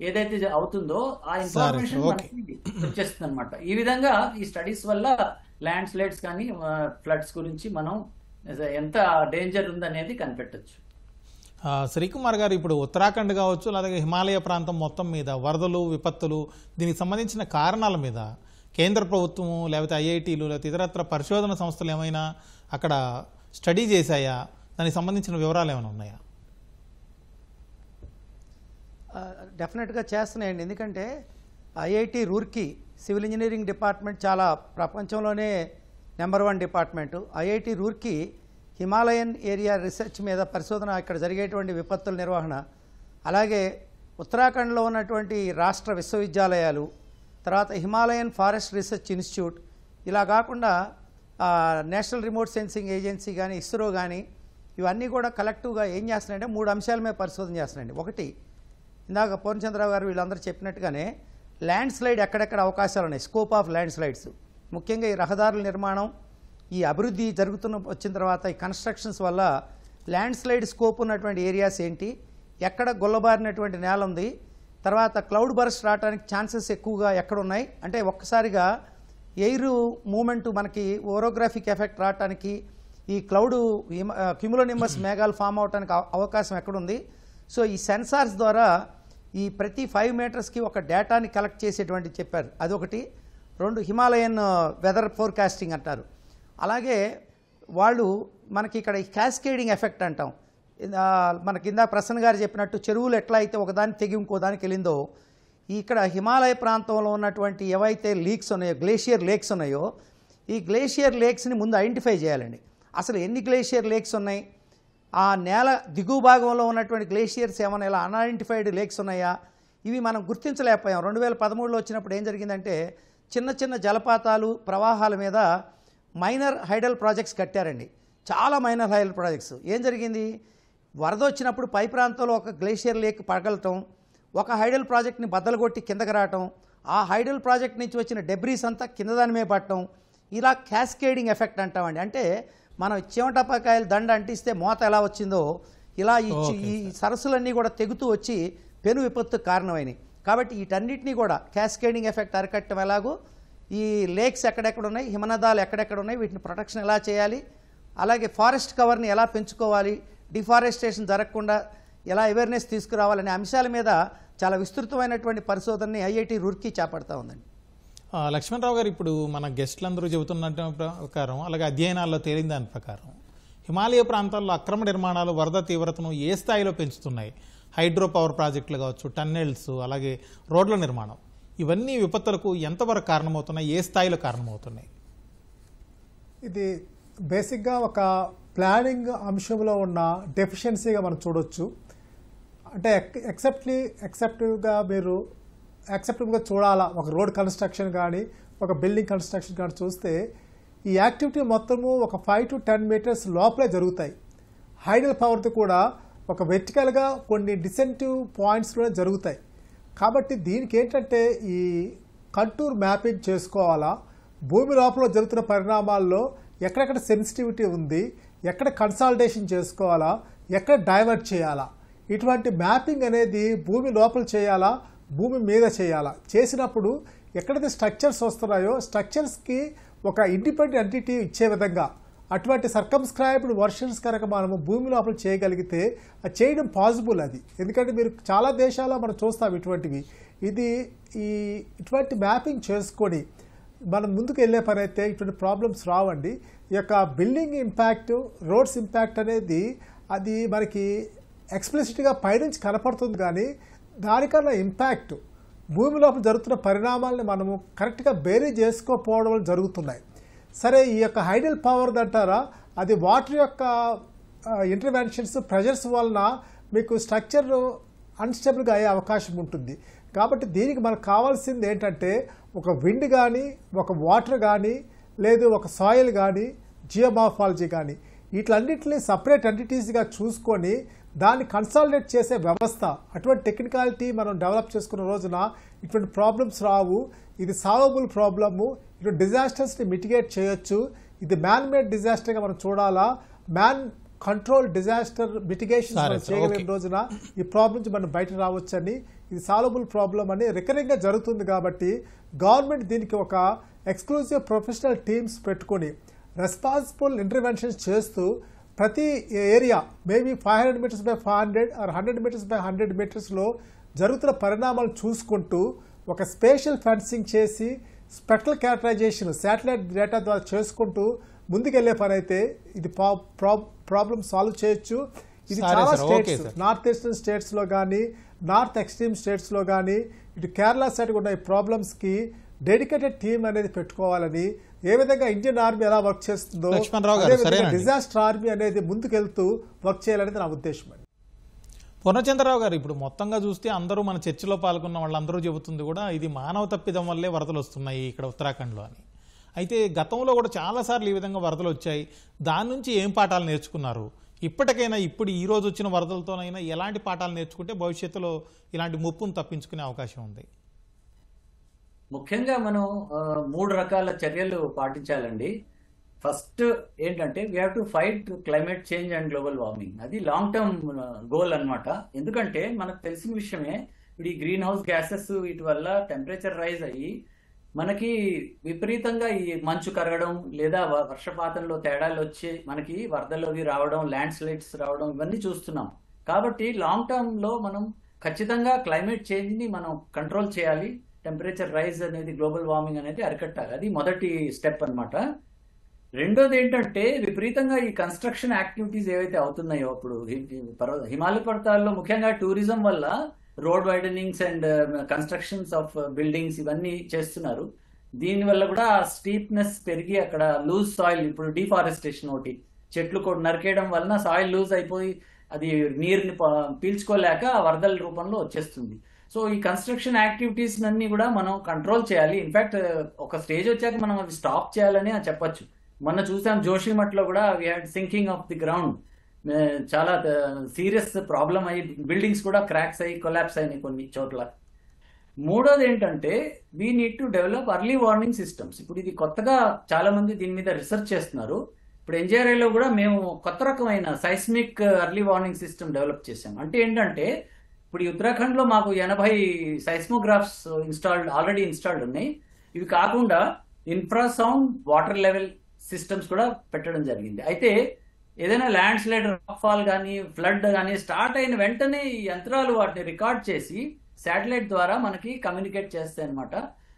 S5: ఏదైతే అవుతుందో ఆ ఇన్ఫర్మేషన్ మనకి వచ్చేస్తుంది అనమాట. ఈ విధంగా ఈ స్టడీస్ వల్ల ల్యాండ్ స్లైడ్స్ కానీ ఫ్లడ్స్ గురించి మనం ఎంత డేంజర్ ఉందనేది కనిపెట్టచ్చు.
S1: శ్రీకుమార్ గారు, ఇప్పుడు ఉత్తరాఖండ్ కావచ్చు అలాగే హిమాలయ ప్రాంతం మొత్తం మీద వరదలు, విపత్తులు, దీనికి సంబంధించిన కారణాల మీద కేంద్ర ప్రభుత్వము లేకపోతే ఐఐటీలు లేకపోతే ఇతరత్ర పరిశోధన సంస్థలు ఏమైనా అక్కడ స్టడీ చేశాయా? దానికి సంబంధించిన వివరాలు ఏమైనా ఉన్నాయా?
S2: డెఫినెట్గా చేస్తున్నాయండి. ఎందుకంటే IIT Roorkee civil engineering department చాలా ప్రపంచంలోనే number 1 department. IIT Roorkee Himalayan area research మీద పరిశోధన, ఇక్కడ జరిగేటువంటి విపత్తుల నిర్వహణ, అలాగే ఉత్తరాఖండ్లో ఉన్నటువంటి రాష్ట్ర విశ్వవిద్యాలయాలు, తర్వాత హిమాలయన్ ఫారెస్ట్ రీసెర్చ్ ఇన్స్టిట్యూట్, ఇలా కాకుండా నేషనల్ రిమోట్ సెన్సింగ్ ఏజెన్సీ కానీ, ఇస్రో కానీ, ఇవన్నీ కూడా కలెక్టివ్గా ఏం చేస్తున్నాయంటే 3 అంశాల మీద పరిశోధన చేస్తున్నాయండి. ఒకటి, ఇందాక పూర్ణచంద్రరావు గారు వీళ్ళందరూ చెప్పినట్టుగానే ల్యాండ్ స్లైడ్ ఎక్కడెక్కడ అవకాశాలు ఉన్నాయి, స్కోప్ ఆఫ్ ల్యాండ్ స్లైడ్స్. ముఖ్యంగా ఈ రహదారుల నిర్మాణం, ఈ అభివృద్ధి వచ్చిన తర్వాత ఈ కన్స్ట్రక్షన్స్ వల్ల ల్యాండ్ స్లైడ్ స్కోప్ ఉన్నటువంటి ఏరియాస్ ఏంటి, ఎక్కడ గుల్లబారినటువంటి నేల ఉంది, తర్వాత క్లౌడ్ బర్స్ట్ రావడానికి ఛాన్సెస్ ఎక్కువగా ఎక్కడ ఉన్నాయి, అంటే ఒక్కసారిగా ఎయిర్ మూమెంట్ మనకి ఓరోగ్రాఫిక్ ఎఫెక్ట్ రావడానికి, ఈ క్లౌడ్ క్యుములోనింబస్ మేఘాలు ఫామ్ అవడానికి అవకాశం ఎక్కడుంది. సో ఈ సెన్సార్స్ ద్వారా ఈ ప్రతి 5 మీటర్స్కి ఒక డేటాని కలెక్ట్ చేసేటువంటి చెప్పారు, అదొకటి. 2, హిమాలయన్ వెదర్ ఫోర్కాస్టింగ్ అంటారు. అలాగే వాళ్ళు మనకి ఇక్కడ క్యాస్కేడింగ్ ఎఫెక్ట్ అంటాం, మనకి ఇందాక ప్రసన్న గారు చెప్పినట్టు చెరువులు ఎట్లా అయితే ఒకదాన్ని తెగి ఇంకో దానికి వెళ్ళిందో, ఇక్కడ హిమాలయ ప్రాంతంలో ఉన్నటువంటి ఏవైతే లీక్స్ ఉన్నాయో, గ్లేషియర్ లేక్స్ ఉన్నాయో, ఈ గ్లేషియర్ లేక్స్ని ముందు ఐడెంటిఫై చేయాలండి. అసలు ఎన్ని గ్లేషియర్ లేక్స్ ఉన్నాయి, ఆ నేల దిగువ భాగంలో ఉన్నటువంటి గ్లేషియర్స్ ఏమైనా ఇలా అన్ఐడెంటిఫైడ్ లేక్స్ ఉన్నాయా, ఇవి మనం గుర్తించలేకపోయాం. 2013లో వచ్చినప్పుడు ఏం జరిగిందంటే చిన్న చిన్న జలపాతాలు ప్రవాహాల మీద మైనర్ హైడల్ ప్రాజెక్ట్స్ కట్టారండి, చాలా మైనర్ హైడల్ ప్రాజెక్ట్స్. ఏం జరిగింది, వరద వచ్చినప్పుడు పై ప్రాంతంలో ఒక గ్లేషియర్ లేక్ పగలటం, ఒక హైడల్ ప్రాజెక్ట్ని బద్దలు కొట్టి కిందకి రావటం, ఆ హైడల్ ప్రాజెక్ట్ నుంచి వచ్చిన డెబ్రీస్ అంతా కింద దాని మీద పట్టడం, ఇలా క్యాస్కేడింగ్ ఎఫెక్ట్ అంటామండి. అంటే మనం చెమటపకాయలు దండ అంటిస్తే మోత ఎలా వచ్చిందో ఇలా ఈ సరస్సులన్నీ కూడా తెగుతూ వచ్చి పెను విపత్తుకు కారణమైనవి. కాబట్టి వీటన్నిటినీ కూడా క్యాస్కేడింగ్ ఎఫెక్ట్ అరికట్టడం ఎలాగో, ఈ లేక్స్ ఎక్కడెక్కడ ఉన్నాయి, హిమనదాలు ఎక్కడెక్కడ ఉన్నాయి, వీటిని ప్రొటెక్షన్ ఎలా చేయాలి, అలాగే ఫారెస్ట్ కవర్ని ఎలా పెంచుకోవాలి, డిఫారెస్టేషన్ జరగకుండా ఎలా అవేర్నెస్ తీసుకురావాలనే అంశాల మీద చాలా విస్తృతమైనటువంటి పరిశోధనని ఐఐటి రూర్కీ చేపడతా ఉందండి.
S1: లక్ష్మణరావు గారు, ఇప్పుడు మన గెస్టులందరూ చెబుతున్న ప్రకారం, అలాగే అధ్యయనాల్లో తేలిన దాని ప్రకారం హిమాలయ ప్రాంతాల్లో అక్రమ నిర్మాణాలు వరద తీవ్రతను ఏ స్థాయిలో పెంచుతున్నాయి? హైడ్రో పవర్ ప్రాజెక్టులు కావచ్చు, టన్నెల్స్, అలాగే రోడ్ల నిర్మాణం, ఇవన్నీ విపత్తులకు ఎంతవరకు కారణమవుతున్నాయి, ఏ స్థాయిలో కారణమవుతున్నాయి?
S3: ఇది బేసిక్గా ఒక ప్లానింగ్ అంశంలో ఉన్న డెఫిషియన్సీగా మనం చూడొచ్చు. అంటే యాక్సెప్టబుల్గా చూడాలా. ఒక రోడ్ కన్స్ట్రక్షన్ కానీ ఒక బిల్డింగ్ కన్స్ట్రక్షన్ కానీ చూస్తే ఈ యాక్టివిటీ మొత్తము ఒక 5 to 10 మీటర్స్ లోపలే జరుగుతాయి. హైడల్ పవర్తో కూడా ఒక వెర్టికల్గా కొన్ని డిసెంటివ్ పాయింట్స్లోనే జరుగుతాయి. కాబట్టి దీనికి ఏంటంటే ఈ కంటూర్ మ్యాపింగ్ చేసుకోవాలా, భూమి లోపల జరుగుతున్న పరిణామాల్లో ఎక్కడెక్కడ సెన్సిటివిటీ ఉంది, ఎక్కడ కన్సాలిడేషన్ చేసుకోవాలా, ఎక్కడ డైవర్ట్ చేయాలా, ఇటువంటి మ్యాపింగ్ అనేది భూమి లోపల చేయాలా, భూమి మీద చేయాలా. చేసినప్పుడు ఎక్కడైతే స్ట్రక్చర్స్ వస్తున్నాయో స్ట్రక్చర్స్కి ఒక ఇండిపెండెంట్ ఎంటిటీ ఇచ్చే విధంగా అటువంటి సర్కమ్స్క్రైబ్డ్ వర్షన్స్ కనుక మనము భూమి లోపల చేయగలిగితే అది చేయడం పాసిబుల్. అది ఎందుకంటే మీరు చాలా దేశాల్లో మనం చూస్తాం ఇటువంటివి. ఇటువంటి మ్యాపింగ్ చేసుకొని మనం ముందుకు వెళ్ళే పని అయితే ఇటువంటి ప్రాబ్లమ్స్ రావండి. ఈ యొక్క బిల్డింగ్ ఇంపాక్ట్, రోడ్స్ ఇంపాక్ట్ అనేది అది మనకి ఎక్స్ప్లిసిట్గా పైనుంచి కనపడుతుంది, కానీ దానికన్నా ఇంపాక్ట్ భూమి లోపల జరుగుతున్న పరిణామాలని మనము కరెక్ట్గా బేరీ చేసుకోకపోవడం జరుగుతున్నాయి. సరే, ఈ యొక్క హైడల్ పవర్ అంటారా, అది వాటర్ యొక్క ఇంటర్వెన్షన్స్, ప్రెజర్స్ వలన మీకు స్ట్రక్చర్ అన్స్టేబుల్గా అయ్యే అవకాశం ఉంటుంది. కాబట్టి దీనికి మనకు కావాల్సింది ఏంటంటే ఒక విండ్ కానీ, ఒక వాటర్ కానీ, లేదు ఒక సాయిల్ కానీ, జియోమార్ఫాలజీ కానీ, వీటిలన్నింటినీ సపరేట్ ఎంటిటీస్గా చూసుకొని దాన్ని కన్సాలిడేట్ చేసే వ్యవస్థ, అటువంటి టెక్నికాలిటీ మనం డెవలప్ చేసుకున్న రోజున ఇటువంటి ప్రాబ్లమ్స్ రావు. ఇది సాల్వబుల్ ప్రాబ్లము. ఇటువంటి డిజాస్టర్స్ని మిటిగేట్ చేయొచ్చు. ఇది మ్యాన్ మేడ్ డిజాస్టర్గా మనం చూడాలా. మ్యాన్ కంట్రోల్ డిజాస్టర్ మిటిగేషన్ చేయగలిగిన రోజున ఈ ప్రాబ్లం నుంచి మనం బయట రావచ్చని, ఇది సాల్వబుల్ ప్రాబ్లం అని రికరింగ్గా జరుగుతుంది. కాబట్టి గవర్నమెంట్ దీనికి ఒక ఎక్స్క్లూజివ్ ప్రొఫెషనల్ టీమ్స్ పెట్టుకొని రెస్పాన్సిబుల్ ఇంటర్వెన్షన్స్ చేస్తూ ప్రతి area maybe 500 metres by 500 or 100 metres by 100 మీటర్స్లో జరుగుతున్న పరిణామాలు చూసుకుంటూ ఒక స్పేషల్ ఫెన్సింగ్ చేసి స్పెక్ట్రల్ క్యారెక్టరైజేషన్ శాటిలైట్ డేటా ద్వారా చేసుకుంటూ ముందుకెళ్లే పని అయితే ఇది ప్రాబ్లం సాల్వ్ చేయొచ్చు. ఇది చాలా స్టేట్స్, నార్త్ ఈస్టర్న్ స్టేట్స్లో కానీ, నార్త్ ఎక్స్ట్రీమ్ స్టేట్స్లో కానీ, ఇటు కేరళ సైడ్ ఉన్న ఈ ప్రాబ్లమ్స్కి డెడికేటెడ్ టీమ్ అనేది పెట్టుకోవాలని, ఏ విధంగా ఇండియన్ ఆర్మీ ఎలా వర్క్ చేస్తుందో డిజాస్టర్ ఆర్మీ అనేది ముందుకెళ్తూ వర్క్ చేయాలనేది నా ఉద్దేశం అండి.
S1: పూర్ణచంద్రరావు గారు, ఇప్పుడు మొత్తంగా చూస్తే అందరూ మన చర్చలో పాల్గొన్న వాళ్ళందరూ చెబుతుంది కూడా ఇది మానవ తప్పిదం వల్లే వరదలు వస్తున్నాయి ఇక్కడ ఉత్తరాఖండ్లో అని. అయితే గతంలో కూడా చాలాసార్లు ఈ విధంగా వరదలు వచ్చాయి. దాని నుంచి ఏం పాఠాలు నేర్చుకున్నారు? ఇప్పటికైనా ఇప్పుడు ఈ రోజు వచ్చిన వరదలతోనైనా ఎలాంటి పాఠాలు నేర్చుకుంటే భవిష్యత్తులో ఇలాంటి ముప్పును తప్పించుకునే అవకాశం ఉంది?
S5: ముఖ్యంగా మనం 3 రకాల చర్యలు పాటించాలండి. ఫస్ట్ ఏంటంటే we have to fight climate change and global warming. అది లాంగ్ టర్మ్ గోల్ అన్నమాట. ఎందుకంటే మనకు తెలిసిన విషయమే, ఇప్పుడు ఈ గ్రీన్ హౌస్ గ్యాసెస్ వీటి వల్ల టెంపరేచర్ రైజ్ అయ్యి మనకి విపరీతంగా ఈ మంచు కరగడం లేదా వర్షపాతంలో తేడాలు వచ్చి మనకి వరదలు అవి రావడం, ల్యాండ్ స్లైడ్స్ రావడం, ఇవన్నీ చూస్తున్నాం. కాబట్టి లాంగ్ టర్మ్లో మనం ఖచ్చితంగా క్లైమేట్ చేంజ్ని మనం కంట్రోల్ చేయాలి. టెంపరేచర్ రైజ్ అనేది, గ్లోబల్ వార్మింగ్ అనేది అరికట్టాలి. అది మొదటి స్టెప్ అన్నమాట. రెండోది ఏంటంటే విపరీతంగా ఈ కన్స్ట్రక్షన్ యాక్టివిటీస్ ఏవైతే అవుతున్నాయో అప్పుడు హిమాలయ పర్వతాల్లో ముఖ్యంగా టూరిజం వల్ల road widenings and constructions of buildings ఇవన్నీ చేస్తున్నారు. దీనివల్ల కూడా స్టీప్నెస్ పెరిగి అక్కడ లూజ్ సాయిల్, ఇప్పుడు డిఫారెస్టేషన్ ఒకటి, చెట్లు కూడా నరికేయడం వలన సాయిల్ లూజ్ అయిపోయి అది నీరుని పీల్చుకోలేక వరదల రూపంలో వచ్చేస్తుంది. సో ఈ కన్స్ట్రక్షన్ యాక్టివిటీస్ అన్ని కూడా మనం కంట్రోల్ చేయాలి. ఇన్ఫాక్ట్ ఒక స్టేజ్ వచ్చాక మనం అవి స్టాప్ చేయాలని చెప్పొచ్చు. మొన్న చూసాం జోషిమఠ్ లో కూడా we had sinking of the ground, చాలా సీరియస్ ప్రాబ్లం అయ్యి బిల్డింగ్స్ కూడా క్రాక్స్ అయ్యి కొలాప్స్ అయినాయి కొన్ని చోట్ల. మూడోది ఏంటంటే we need to develop early warning systems. ఇప్పుడు ఇది కొత్తగా చాలా మంది దీని మీద రీసెర్చ్ చేస్తున్నారు. ఇప్పుడు ఎన్జిఆర్ఐలో కూడా మేము కొత్త రకమైన seismic early warning system develop చేసాం. అంటే ఏంటంటే ఇప్పుడు ఈ ఉత్తరాఖండ్ లో మాకు 80 సైస్మోగ్రాఫ్స్ ఆల్రెడీ ఇన్స్టాల్డ్ ఉన్నాయి. ఇవి కాకుండా ఇన్ఫ్రాసౌండ్, వాటర్ లెవెల్ సిస్టమ్స్ కూడా పెట్టడం జరిగింది. అయితే ఏదైనా ల్యాండ్ స్లైడ్, రాక్ ఫాల్ కానీ ఫ్లడ్ కానీ స్టార్ట్ అయిన వెంటనే ఈ యంత్రాలు వాటిని రికార్డ్ చేసి శాటిలైట్ ద్వారా మనకి కమ్యూనికేట్ చేస్తాయి అనమాట.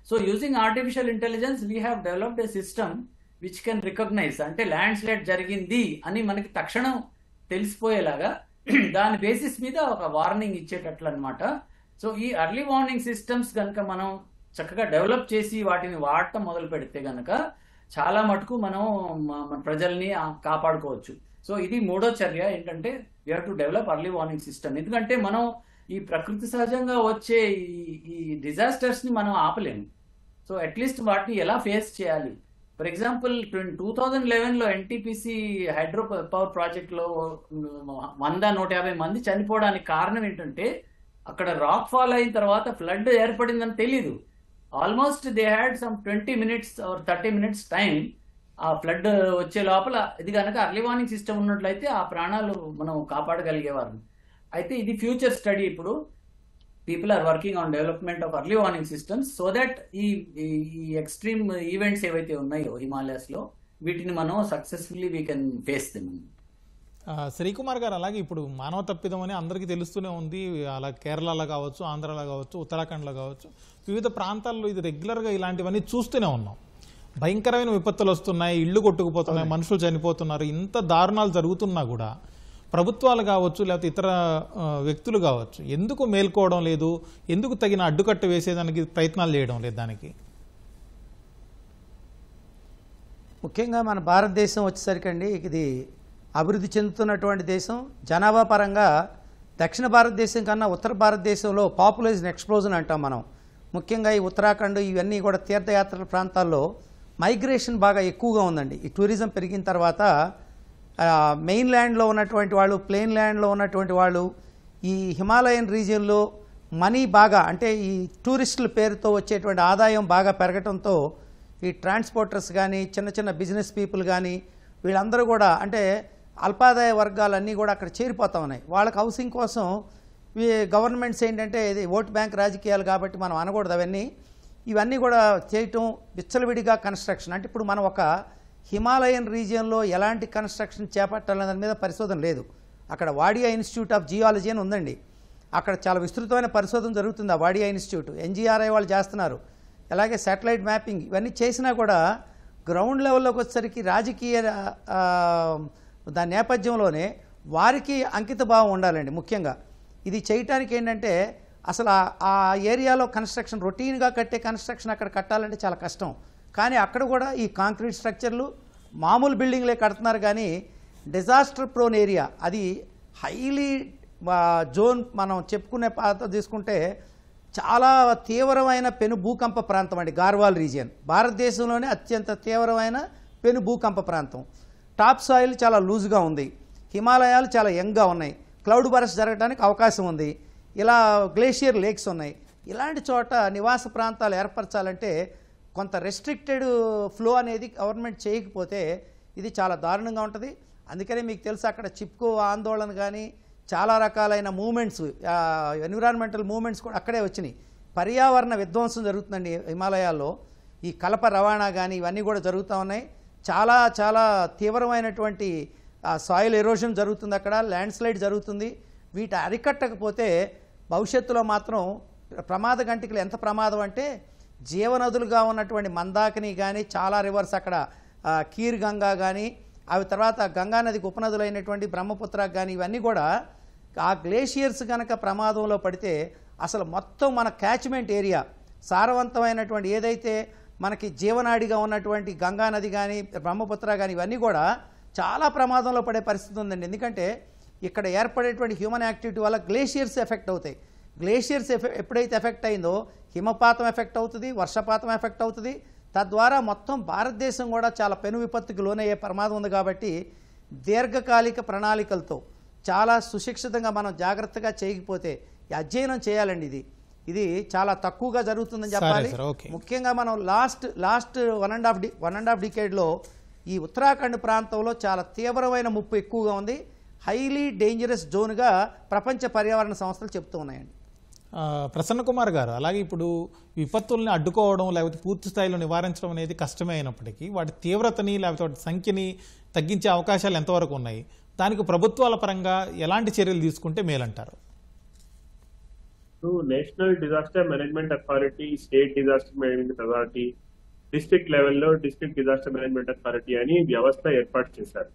S5: So using artificial intelligence we have developed a system which can recognise, అంటే ల్యాండ్ స్లైడ్ జరిగింది అని మనకి తక్షణం తెలిసిపోయేలాగా దాని బేసిస్ మీద ఒక వార్నింగ్ ఇచ్చేటట్లు అనమాట. సో ఈ అర్లీ వార్నింగ్ సిస్టమ్స్ కనుక మనం చక్కగా డెవలప్ చేసి వాటిని వాడటం మొదలు పెడితే కనుక చాలా మటుకు మనం మన ప్రజల్ని కాపాడుకోవచ్చు. సో ఇది మూడో చర్య ఏంటంటే we have to develop early warning system. ఎందుకంటే మనం ఈ ప్రకృతి సహజంగా వచ్చే ఈ డిజాస్టర్స్ ని మనం ఆపలేము. సో అట్లీస్ట్ వాటిని ఎలా ఫేస్ చేయాలి. ఫర్ ఎగ్జాంపుల్ 2011లో ఎన్టీపీసీ హైడ్రో పవర్ ప్రాజెక్ట్ లో 150 మంది చనిపోవడానికి కారణం ఏంటంటే అక్కడ రాక్ ఫాల్ అయిన తర్వాత ఫ్లడ్ ఏర్పడిందని తెలీదు. Almost they had some 20 minutes or 30 minutes time ఆ ఫ్లడ్ వచ్చే లోపల. ఇది కనుక అర్లీ వార్నింగ్ సిస్టమ్ ఉన్నట్లయితే ఆ ప్రాణాలు మనం కాపాడగలిగేవారు. అయితే ఇది ఫ్యూచర్ స్టడీ. ఇప్పుడు people are working on development of early warning systems so that ఈ ఎక్స్ట్రీమ్ ఈవెంట్స్ ఏవైతే ఉన్నాయో హిమాలయాస్ లో వీటిని మనం successfully we can face them.
S1: Srikumar garu, అలాగే ఇప్పుడు మానవ తప్పిదం అని అందరికీ తెలుస్తూనే ఉంది. అలా కేరళలో కావచ్చు, ఆంధ్రాలో కావచ్చు, ఉత్తరాఖండ్లో కావచ్చు, వివిధ ప్రాంతాల్లో ఇది రెగ్యులర్గా ఇలాంటివన్నీ చూస్తూనే ఉన్నాం. భయంకరమైన విపత్తులు వస్తున్నాయి, ఇళ్లు కొట్టుకుపోతున్నాయి, మనుషులు చనిపోతున్నారు. ఇంత దారుణాలు జరుగుతున్నా కూడా ప్రభుత్వాలు కావచ్చు, లేకపోతే ఇతర వ్యక్తులు కావచ్చు, ఎందుకు మేల్కోవడం లేదు, ఎందుకు తగిన అడ్డుకట్ట వేసేదానికి ప్రయత్నాలు చేయడం లేదు? దానికి
S2: ముఖ్యంగా మన భారతదేశం వచ్చేసరికి అండి, ఇది అభివృద్ధి చెందుతున్నటువంటి దేశం. జనాభా పరంగా దక్షిణ భారతదేశం కన్నా ఉత్తర భారతదేశంలో పాపులేషన్ ఎక్స్ప్లోజన్ అంటాం మనం. ముఖ్యంగా ఈ ఉత్తరాఖండ్ ఇవన్నీ కూడా తీర్థయాత్రల ప్రాంతాల్లో మైగ్రేషన్ బాగా ఎక్కువగా ఉందండి. ఈ టూరిజం పెరిగిన తర్వాత మెయిన్ ల్యాండ్లో ఉన్నటువంటి వాళ్ళు, ప్లెయిన్ ల్యాండ్లో ఉన్నటువంటి వాళ్ళు ఈ హిమాలయన్ రీజియన్లో మనీ బాగా, అంటే ఈ టూరిస్టుల పేరుతో వచ్చేటువంటి ఆదాయం బాగా పెరగడంతో ఈ ట్రాన్స్పోర్టర్స్ కానీ, చిన్న చిన్న బిజినెస్ పీపుల్ కానీ, వీళ్ళందరూ కూడా అంటే అల్పాదాయ వర్గాలన్నీ కూడా అక్కడ చేరిపోతా ఉన్నాయి. వాళ్ళకి హౌసింగ్ కోసం గవర్నమెంట్స్ ఏంటంటే ఇది ఓట్ బ్యాంక్ రాజకీయాలు కాబట్టి మనం అనకూడదు అవన్నీ. ఇవన్నీ కూడా చేయటం విచ్చలవిడిగా కన్స్ట్రక్షన్. అంటే ఇప్పుడు మనం ఒక హిమాలయన్ రీజియన్లో ఎలాంటి కన్స్ట్రక్షన్ చేపట్టాలనే దాని మీద పరిశోధన లేదు. అక్కడ వాడియా ఇన్స్టిట్యూట్ ఆఫ్ జియాలజీ అని ఉందండి. అక్కడ చాలా విస్తృతమైన పరిశోధన జరుగుతుంది. ఆ వాడియా ఇన్స్టిట్యూట్, ఎన్జిఆర్ఐ వాళ్ళు చేస్తున్నారు. అలాగే శాటిలైట్ మ్యాపింగ్ ఇవన్నీ చేసినా కూడా గ్రౌండ్ లెవెల్లోకి వచ్చేసరికి రాజకీయ దాని నేపథ్యంలోనే వారికి అంకిత భావం ఉండాలండి. ముఖ్యంగా ఇది చేయటానికి ఏంటంటే అసలు ఆ ఏరియాలో కన్స్ట్రక్షన్, రొటీన్గా కట్టే కన్స్ట్రక్షన్ అక్కడ కట్టాలంటే చాలా కష్టం. కానీ అక్కడ కూడా ఈ కాంక్రీట్ స్ట్రక్చర్లు మామూలు బిల్డింగ్లే కడుతున్నారు. కానీ డిజాస్టర్ ప్రోన్ ఏరియా, అది హైలీ జోన్ మనం చెప్పుకునే పాత్ర తీసుకుంటే చాలా తీవ్రమైన పెను భూకంప ప్రాంతం అండి గార్వాల్ రీజియన్. భారతదేశంలోనే అత్యంత తీవ్రమైన పెను భూకంప ప్రాంతం. టాప్ సాయిల్ చాలా లూజ్గా ఉంది, హిమాలయాలు చాలా యంగ్గా ఉన్నాయి, క్లౌడ్ బరస్ట్ జరగడానికి అవకాశం ఉంది, ఇలా గ్లేషియర్ లేక్స్ ఉన్నాయి. ఇలాంటి చోట నివాస ప్రాంతాలు ఏర్పరచాలంటే కొంత రెస్ట్రిక్టెడ్ ఫ్లో అనేది గవర్నమెంట్ చేయకపోతే ఇది చాలా దారుణంగా ఉంటుంది. అందుకనే మీకు తెలుసు అక్కడ చిప్కో ఆందోళన కానీ చాలా రకాలైన మూమెంట్స్, ఎన్విరాన్మెంటల్ మూమెంట్స్ కూడా అక్కడే వచ్చినాయి. పర్యావరణ విధ్వంసం జరుగుతుందండి హిమాలయాల్లో. ఈ కలప రవాణా కానీ ఇవన్నీ కూడా జరుగుతూ ఉన్నాయి. చాలా చాలా తీవ్రమైనటువంటి సాయిల్ ఎరోషన్ జరుగుతుంది, అక్కడ ల్యాండ్ స్లైడ్ జరుగుతుంది. వీటి అరికట్టకపోతే భవిష్యత్తులో మాత్రం ప్రమాద గంటికలు ఎంత ప్రమాదం అంటే జీవనదులుగా ఉన్నటువంటి మందాకిని కానీ చాలా రివర్స్ అక్కడ కీర్ గంగా కానీ అవి తర్వాత గంగా నదికి ఉపనదులైనటువంటి బ్రహ్మపుత్ర కానీ ఇవన్నీ కూడా ఆ గ్లేషియర్స్ కనుక ప్రమాదంలో పడితే అసలు మొత్తం మన క్యాచ్మెంట్ ఏరియా సారవంతమైనటువంటి ఏదైతే మనకి జీవనాడిగా ఉన్నటువంటి గంగా నది కానీ బ్రహ్మపుత్ర కానీ ఇవన్నీ కూడా చాలా ప్రమాదంలో పడే పరిస్థితి ఉందండి. ఎందుకంటే ఇక్కడ ఏర్పడేటువంటి హ్యూమన్ యాక్టివిటీ వల్ల గ్లేషియర్స్ ఎఫెక్ట్ అవుతాయి. గ్లేషియర్స్ ఎప్పుడైతే ఎఫెక్ట్ అయిందో హిమపాతం ఎఫెక్ట్ అవుతుంది, వర్షపాతం ఎఫెక్ట్ అవుతుంది. తద్వారా మొత్తం భారతదేశం కూడా చాలా పెను విపత్తుకు లోనయ్యే ప్రమాదం ఉంది. కాబట్టి దీర్ఘకాలిక ప్రణాళికలతో చాలా సుశిక్షితంగా మనం జాగ్రత్తగా చేయకపోతే అధ్యయనం చేయాలండి. ఇది చాలా తక్కువగా జరుగుతుందని చెప్పాలి. ముఖ్యంగా మనం లాస్ట్ వన్ అండ్ హాఫ్ డికేడ్లో ఈ ఉత్తరాఖండ్ ప్రాంతంలో చాలా తీవ్రమైన ముప్పు ఎక్కువగా ఉంది. హైలీ డేంజరస్ జోన్గా ప్రపంచ పర్యావరణ సంస్థలు చెప్తూ ఉన్నాయండి.
S1: ప్రసన్న కుమార్ గారు, అలాగే ఇప్పుడు విపత్తుల్ని అడ్డుకోవడం లేకపోతే పూర్తి స్థాయిలో నివారించడం అనేది కష్టమే అయినప్పటికీ వాటి తీవ్రతని లేకపోతే వాటి సంఖ్యని తగ్గించే అవకాశాలు ఎంతవరకు ఉన్నాయి? దానికి ప్రభుత్వాల పరంగా ఎలాంటి చర్యలు తీసుకుంటే మేలంటారు?
S4: National disaster management authority, state disaster management authority, district లెవెల్లో డిస్ట్రిక్ట్ డిజాస్టర్ మేనేజ్మెంట్ అథారిటీ అని వ్యవస్థ ఏర్పాటు చేశారు.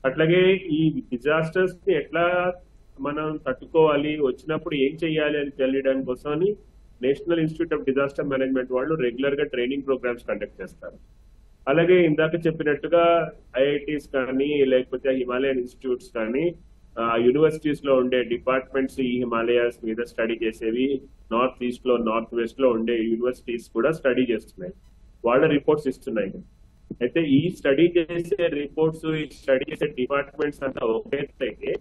S4: అట్లాగే ఈ డిజాస్టర్స్ ని ఎట్లా మనం తట్టుకోవాలి, వచ్చినప్పుడు ఏం చెయ్యాలి అని తెలియడానికి కోసం national institute of disaster management వాళ్ళు రెగ్యులర్ గా ట్రైనింగ్ ప్రోగ్రామ్స్ కండక్ట్ చేస్తారు. అలాగే ఇందాక చెప్పినట్టుగా ఐఐటీస్ కానీ లేకపోతే హిమాలయన్ ఇన్స్టిట్యూట్స్ కానీ యూనివర్సిటీస్ లో ఉండే డిపార్ట్మెంట్స్ ఈ హిమాలయాస్ మీద స్టడీ చేసేవి, నార్త్ ఈస్ట్ లో నార్త్ వెస్ట్ లో ఉండే యూనివర్సిటీస్ కూడా స్టడీ చేస్తున్నాయి, వాళ్ళ రిపోర్ట్స్ ఇస్తున్నాయి. అయితే ఈ స్టడీ చేసే రిపోర్ట్స్, ఈ స్టడీ చేసే డిపార్ట్మెంట్స్ అంతా ఒకటైతే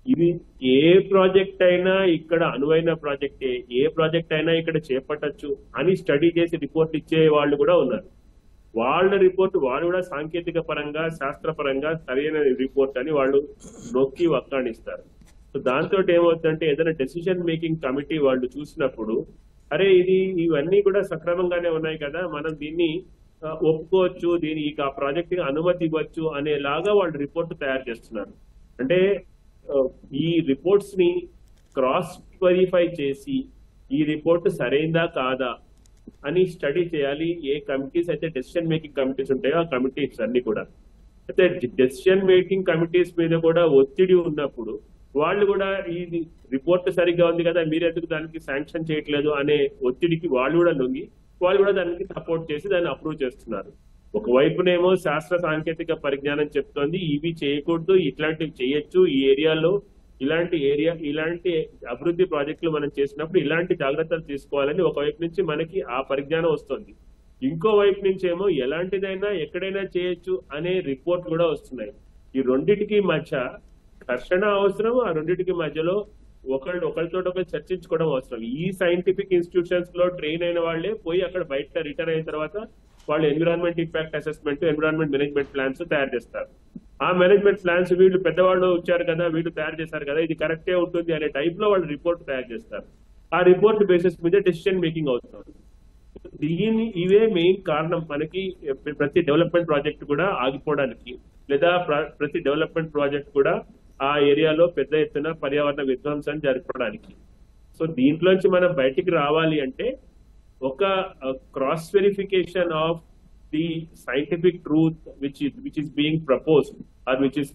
S4: ఇది ఏ ప్రాజెక్ట్ అయినా ఇక్కడ అనువైన ప్రాజెక్టే, ఏ ప్రాజెక్ట్ అయినా ఇక్కడ చేపట్టచ్చు అని స్టడీ చేసి రిపోర్ట్ ఇచ్చే వాళ్ళు కూడా ఉన్నారు. వాళ్ళ రిపోర్ట్ వాళ్ళు కూడా సాంకేతిక పరంగా శాస్త్రపరంగా సరైన రిపోర్ట్ అని వాళ్ళు నొక్కి వక్కాణిస్తారు. సో దాంతో ఏమవుతుందంటే ఏదైనా డెసిషన్ మేకింగ్ కమిటీ వాళ్ళు చూసినప్పుడు అరే ఇవన్నీ కూడా సక్రమంగానే ఉన్నాయి కదా, మనం దీన్ని ఒప్పుకోవచ్చు, దీనికి ఆ ప్రాజెక్ట్ కి అనుమతి ఇవ్వచ్చు అనేలాగా వాళ్ళు రిపోర్ట్ తయారు చేస్తున్నారు. అంటే ఈ రిపోర్ట్స్ ని క్రాస్ వెరిఫై చేసి ఈ రిపోర్ట్ సరైందా కాదా అని స్టడీ చేయాలి. ఏ కమిటీస్ అయితే డెసిషన్ మేకింగ్ కమిటీస్ ఉంటాయో ఆ కమిటీస్ అన్ని కూడా. అయితే డెసిషన్ మేకింగ్ కమిటీస్ మీద కూడా ఒత్తిడి ఉన్నప్పుడు వాళ్ళు కూడా ఈ రిపోర్ట్ సరిగ్గా ఉంది కదా, మీరెందుకు దానికి శాంక్షన్ చేయట్లేదు అనే ఒత్తిడికి వాళ్ళు కూడా లొంగి వాళ్ళు కూడా దానికి సపోర్ట్ చేసి దాన్ని అప్రూవ్ చేస్తున్నారు. ఒకవైపునేమో శాస్త్ర సాంకేతిక పరిజ్ఞానం చెప్తోంది ఇవి చేయకూడదు, ఇట్లాంటివి చేయొచ్చు, ఈ ఏరియాలో ఇలాంటి అభివృద్ధి ప్రాజెక్టులు మనం చేసినప్పుడు ఇలాంటి జాగ్రత్తలు తీసుకోవాలని ఒకవైపు నుంచి మనకి ఆ పరిజ్ఞానం వస్తుంది. ఇంకో వైపు నుంచి ఏమో ఎలాంటిదైనా ఎక్కడైనా చేయొచ్చు అనే రిపోర్ట్ కూడా వస్తున్నాయి. ఈ రెండింటికి మధ్య ఘర్షణ అవసరం, ఆ రెండింటికి మధ్యలో ఒకరితో ఒకరు చర్చించుకోవడం అవసరం. ఈ సైంటిఫిక్ ఇన్స్టిట్యూషన్స్ లో ట్రైన్ అయిన వాళ్ళే పోయి అక్కడ బయట రిటర్న్ అయిన తర్వాత వాళ్ళు environment impact assessment, environment management plans తయారు చేస్తారు. ఆ మేనేజ్మెంట్ ప్లాన్స్ వీళ్ళు పెద్దవాళ్ళు వచ్చారు కదా, వీళ్ళు తయారు చేశారు కదా, ఇది కరెక్టే ఉంటుంది అనే టైప్ లో వాళ్ళు రిపోర్ట్ తయారు చేస్తారు. ఆ రిపోర్ట్ బేసిస్ మీద డెసిషన్ మేకింగ్ అవుతుంది. ఇవే మెయిన్ కారణం మనకి ప్రతి డెవలప్మెంట్ ప్రాజెక్ట్ కూడా ఆగిపోవడానికి, లేదా ప్రతి డెవలప్మెంట్ ప్రాజెక్ట్ కూడా ఆ ఏరియాలో పెద్ద ఎత్తున పర్యావరణ విధ్వంసాన్ని జరపడానికి. సో దీంట్లోంచి మనం బయటికి రావాలి అంటే ఒక cross verification of the scientific truth which is being proposed or which is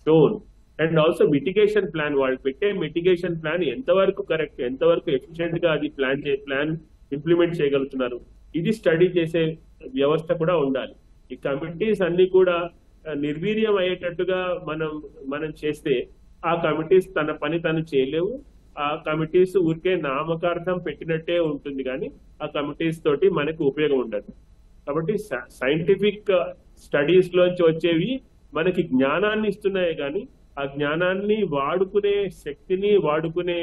S4: shown, and also mitigation plan. వాళ్ళు పెట్టే మిటిగేషన్ ప్లాన్ ఎంతవరకు కరెక్ట్, ఎంతవరకు ఎఫిషియెంట్ గా అది ప్లాన్ ఇంప్లిమెంట్ చేయగలుగుతున్నారు, ఇది స్టడీ చేసే వ్యవస్థ కూడా ఉండాలి. ఈ కమిటీస్ అన్ని కూడా నిర్వీర్యం అయ్యేటట్టుగా మనం చేస్తే ఆ కమిటీస్ తన పని తను చేయలేవు. ఆ కమిటీస్ ఊరికే నామకార్థం పెట్టినట్టే ఉంటుంది, కానీ ఆ కమిటీస్ తోటి మనకు ఉపయోగం ఉండదు. కాబట్టి సైంటిఫిక్ స్టడీస్ లోంచి వచ్చేవి మనకి జ్ఞానాన్ని ఇస్తున్నాయి, కానీ ఆ జ్ఞానాన్ని వాడుకునే శక్తిని, వాడుకునే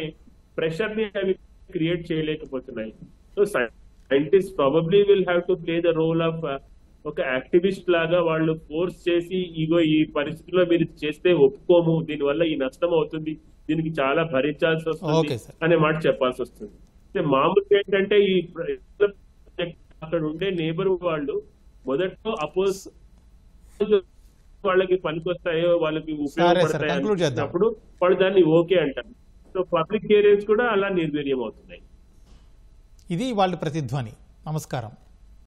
S4: ప్రెషర్ ని అవి క్రియేట్ చేయలేకపోతున్నాయి. So scientist probably will have to play the role of ఒక యాక్టివిస్ట్ లాగా వాళ్ళు ఫోర్స్ చేసి ఈ పరిస్థితిలో మీరు చేస్తే ఒప్పుకోము, దీనివల్ల ఈ నష్టం అవుతుంది, దీనికి చాలా భరించాల్సి వస్తుంది అనే మాట చెప్పాల్సి వస్తుంది. మామూలుగా ఏంటంటే ఈ అక్కడ ఉండే నేబర్ వాళ్ళు మొదట్లో అపోజ్ వాళ్ళకి పనికొస్తాయో వాళ్ళకి ఉపయోగపడతాయో అన్నప్పుడు వాళ్ళు దాన్ని ఓకే అంటారు. సో పబ్లిక్ ఏరియాస్ కూడా అలా నిర్వీర్యం అవుతున్నాయి.
S1: ఇది వాళ్ళ ప్రతిధ్వని. నమస్కారం.